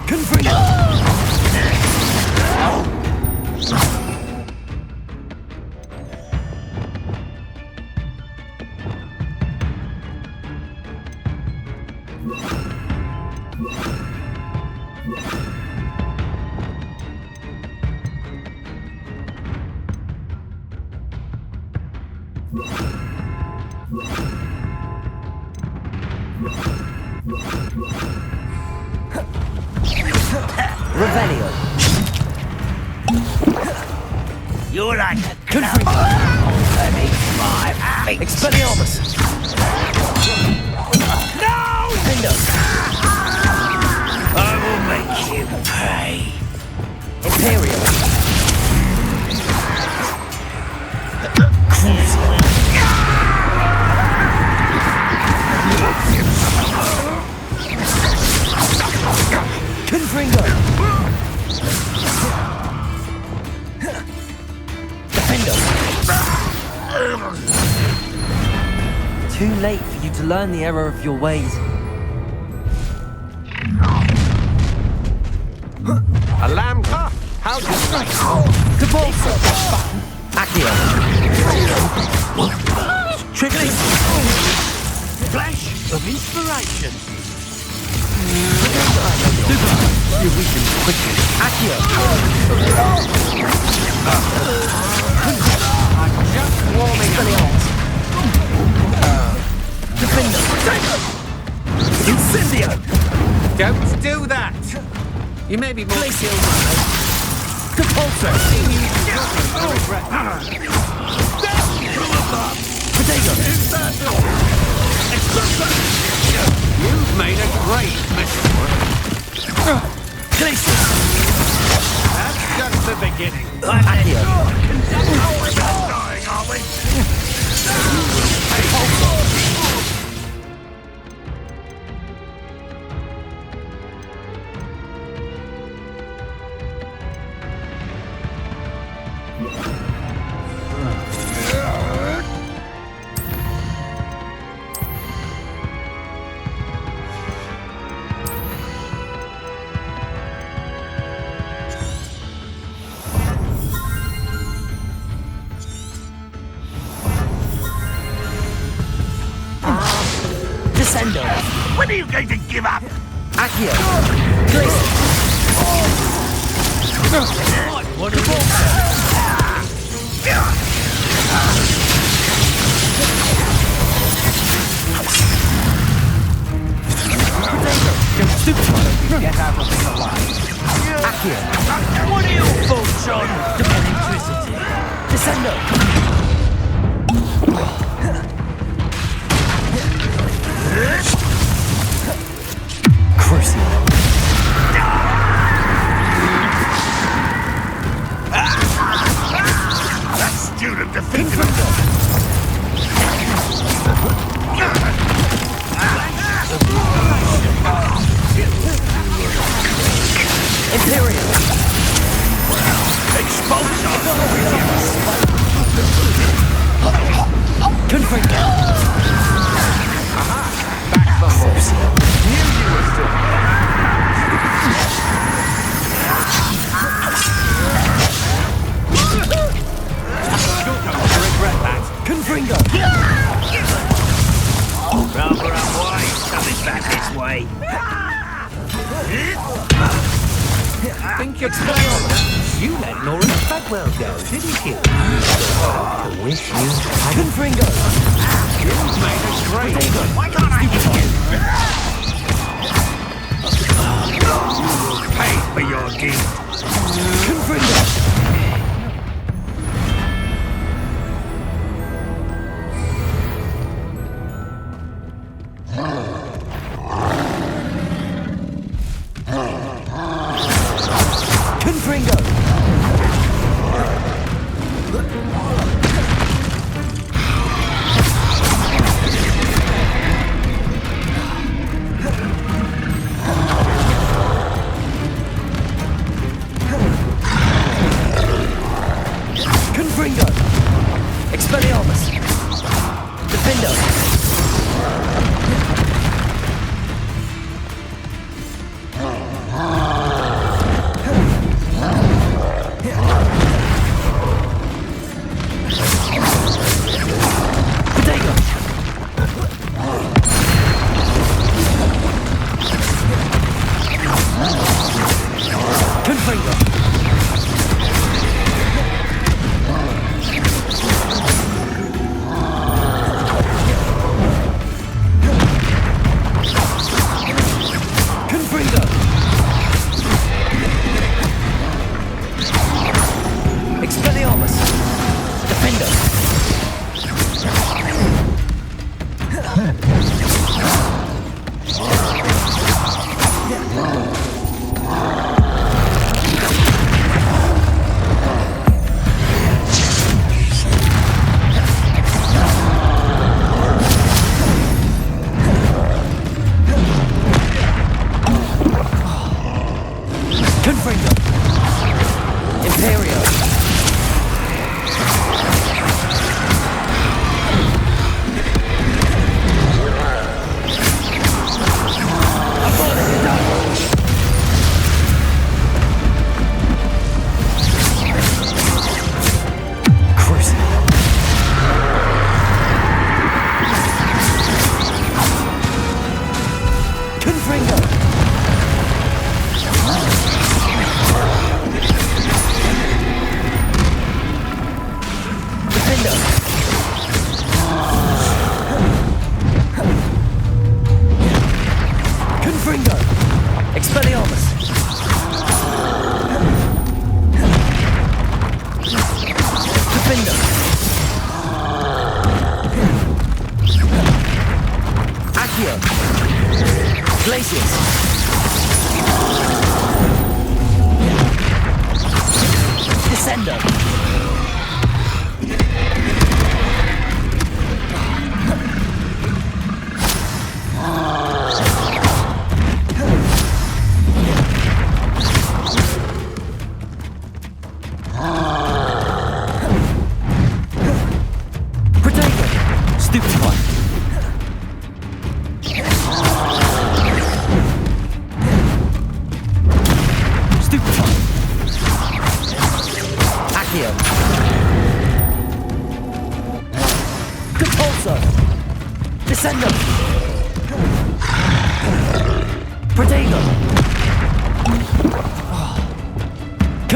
Confringo! Revelio. You're like a club. Let me my feet. Expelliarmus. No! Findo. I will make you pay. Imperial. Confringo. Defendo. Too late for you to learn the error of your ways. A lamb cup? How'd you say? Cabalso. Accio. Triggering. Flash of inspiration. You weaken quickly. Accio. I'm just warming up. Defender. Incendio. Don't do that. You may be more skilled. Compulsor. Protego. You've made a great mistake. Glacier. That's just the beginning. Accio. Dying, are we? Descendo. When are you going to give up? Accio. Glacier. What do Get out of this alive. Accio. What are your thoughts on electricity? Descendo. Crucible. that student defeated Imperial. Expulsion. Confringo. Back the horse. Knew you were still. Regret that. Confringo. Rather unwise coming back this way. Think you'd play on that? You let Lawrence Bagwell go, didn't you? I wish you had. Confringo. You've made us great. Why can't I hit you? You will pay for your gift. Confringo.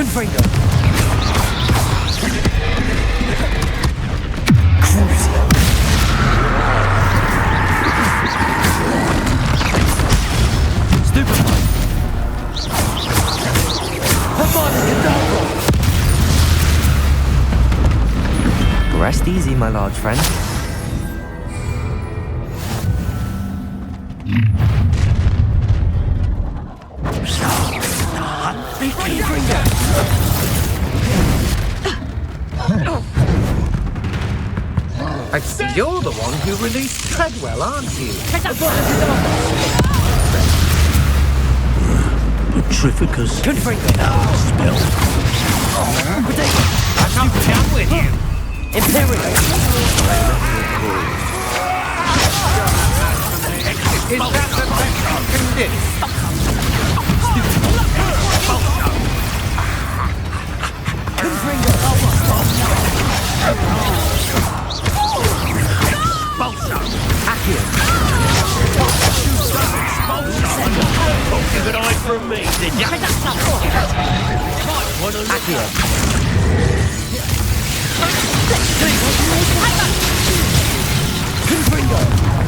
Confringo. Rest easy, my large friend. I see you're the one who released Treadwell, aren't you? Petrificus. Spell. I can't be done with you. Imperial. Is that the best you can do? Took an eye from me, did ya?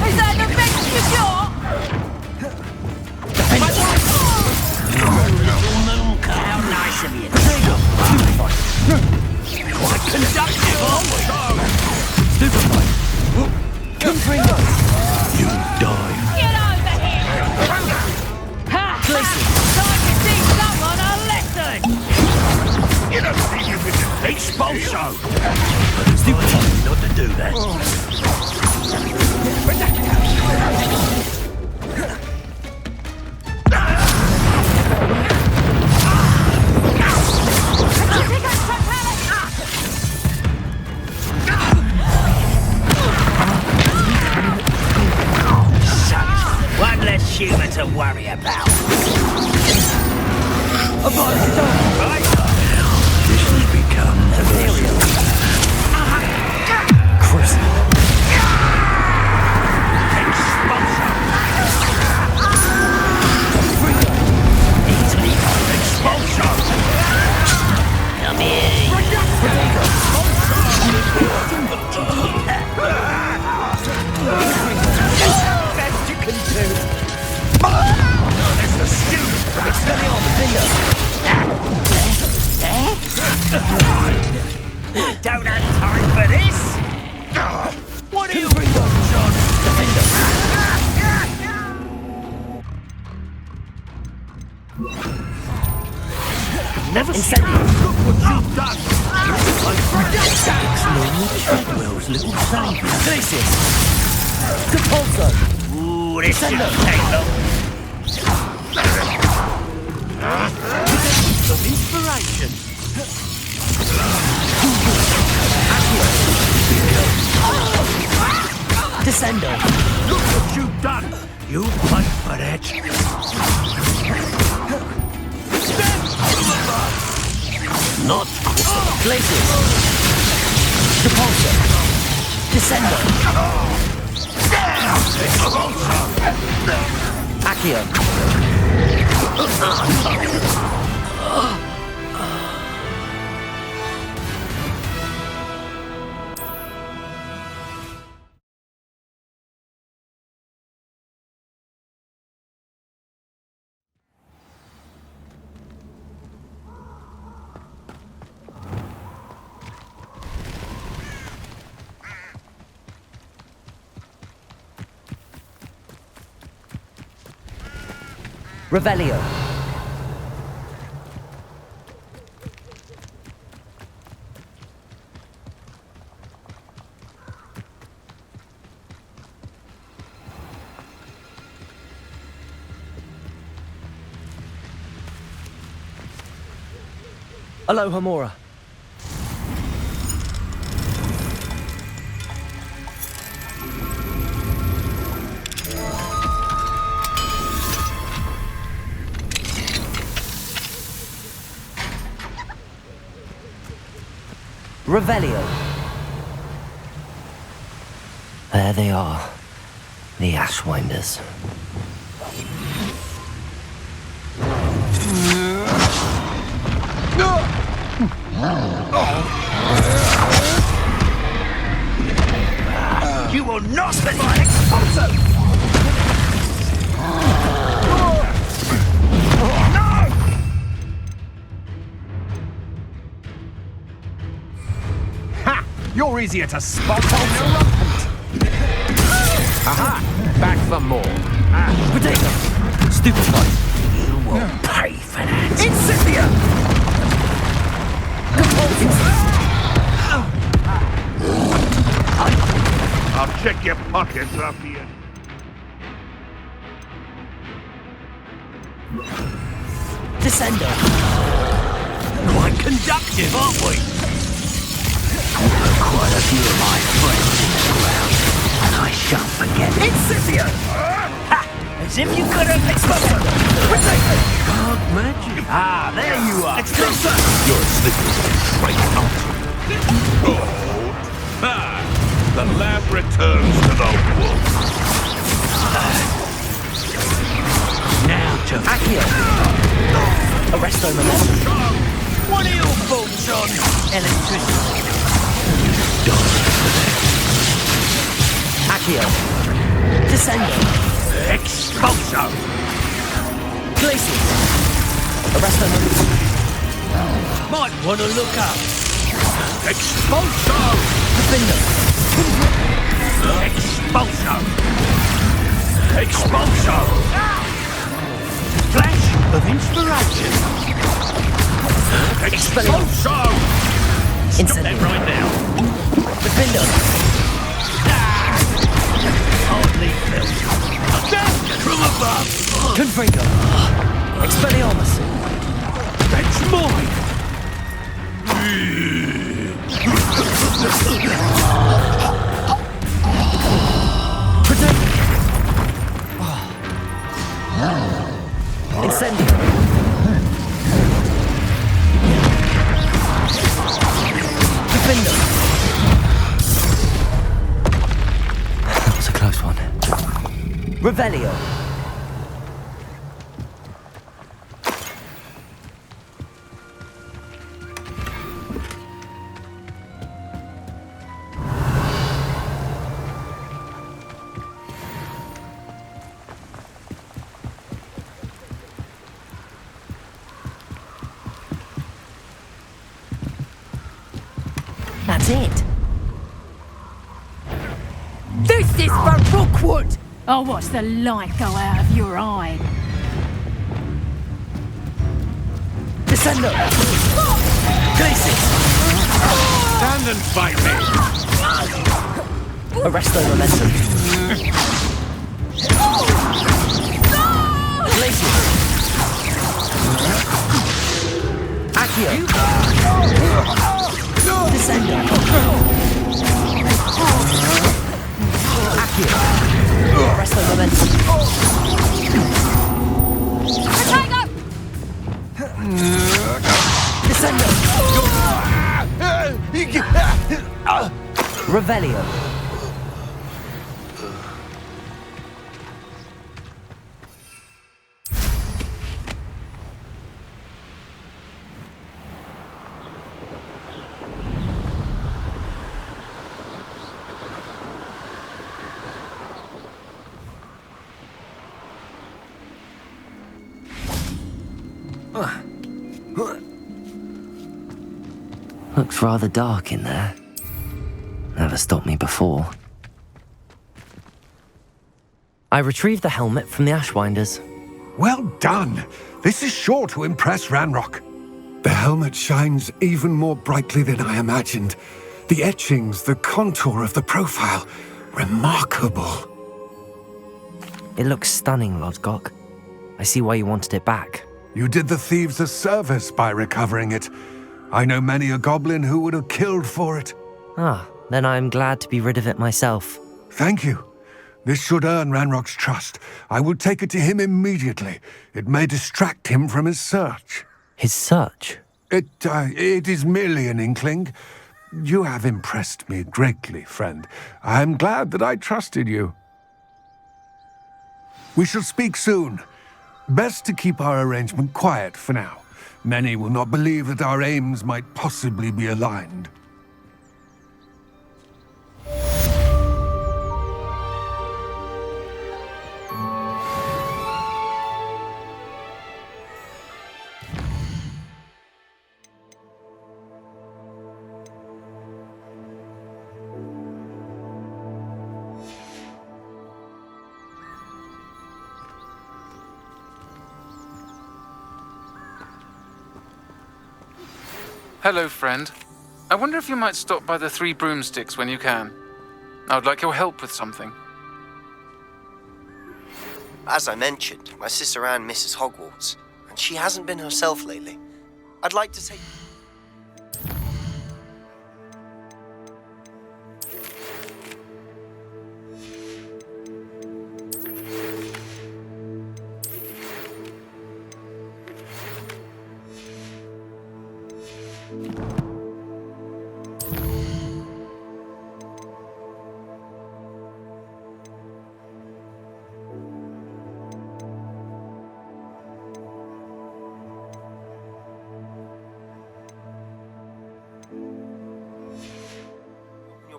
Is that the best you got? How nice of you. Quite conductive, Stupefy. Confringo. You die. Get over here! Ha! Time to teach someone a lesson! You don't think you can expulso. Stupid not to do that. One less human to worry about. This has become personal. Chris. Come here. Best you can do. There's the student. Don't have time for this. What do you want, John? Never said it. Look what you've done. That's normal Treadwell's little saviour. Thesis. Depulso. Ooh, this shouldn't take long. Some inspiration. Descendo. Look what you've done. You fight for that. Not Glacius. Depulso. Descendo. Accio. Revelio. Aloha Mora. Revelio. There they are, the Ashwinders. You will not spend my expulso! You're easier to spot on your rampant. Aha! Back for more. Potato! Stupid one! You will pay for that. Incendia! I'll check your pockets after you. Descender! Quite conductive, aren't we? Quite a few of my friends in the ground, and I shan't forget. Incendia! Ha! As if you could have exploded. Potato! Dark magic. Ah, there you are. Explosive! Your slippers are straight out. Hold. The lab returns to the wolf. Now to Accio! Arresto momentum. What are your thoughts on electricity? Accio! Descender! Expulso! Glacius! Arresto momentum. Might want to look up. Expulso! Defender! Expulso! Expulso! Flash of inspiration. Expulso! Incendio! That right now. Defender! Hardly felt. Just from above. Confringo! Expelliarmus! That's mine! Protect! Incendio! Defender! That was a close one. Revelio! That's it. This is for Rookwood! I'll watch the light go out of your eye. Descender! Glacis! Stand and fight me! Arresto momentum. Glacius! Accio! Descender! Accio! Arresto momentum. Descender! Revelio! Looks rather dark in there. Never stopped me before. I retrieved the helmet from the Ashwinders. Well done! This is sure to impress Ranrock. The helmet shines even more brightly than I imagined. The etchings, the contour of the profile, remarkable. It looks stunning, Lodgok. I see why you wanted it back. You did the thieves a service by recovering it. I know many a goblin who would have killed for it. Ah, then I'm glad to be rid of it myself. Thank you. This should earn Ranrock's trust. I will take it to him immediately. It may distract him from his search. His search? It is merely an inkling. You have impressed me greatly, friend. I am glad that I trusted you. We shall speak soon. Best to keep our arrangement quiet for now. Many will not believe that our aims might possibly be aligned. Hello, friend. I wonder if you might stop by the Three Broomsticks when you can. I would like your help with something. As I mentioned, my sister Anne misses Hogwarts, and she hasn't been herself lately. I'd like to take...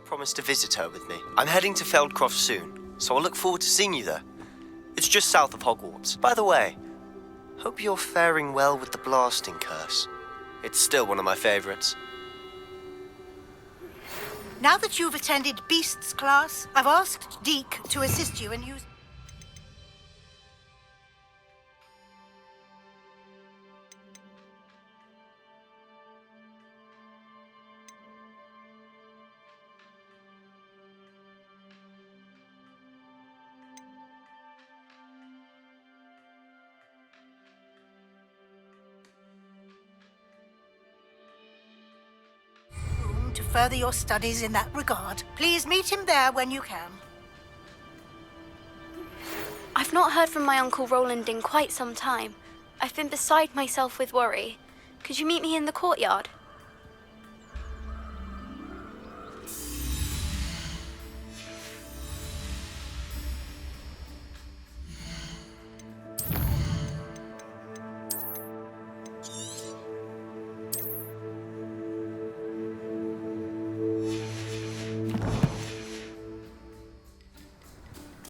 Promise to visit her with me. I'm heading to Feldcroft soon, so I'll look forward to seeing you there. It's just south of Hogwarts. By the way, hope you're faring well with the blasting curse. It's still one of my favorites. Now that you've attended Beasts class, I've asked Deke to assist you in using... to further your studies in that regard. Please meet him there when you can. I've not heard from my Uncle Roland in quite some time. I've been beside myself with worry. Could you meet me in the courtyard?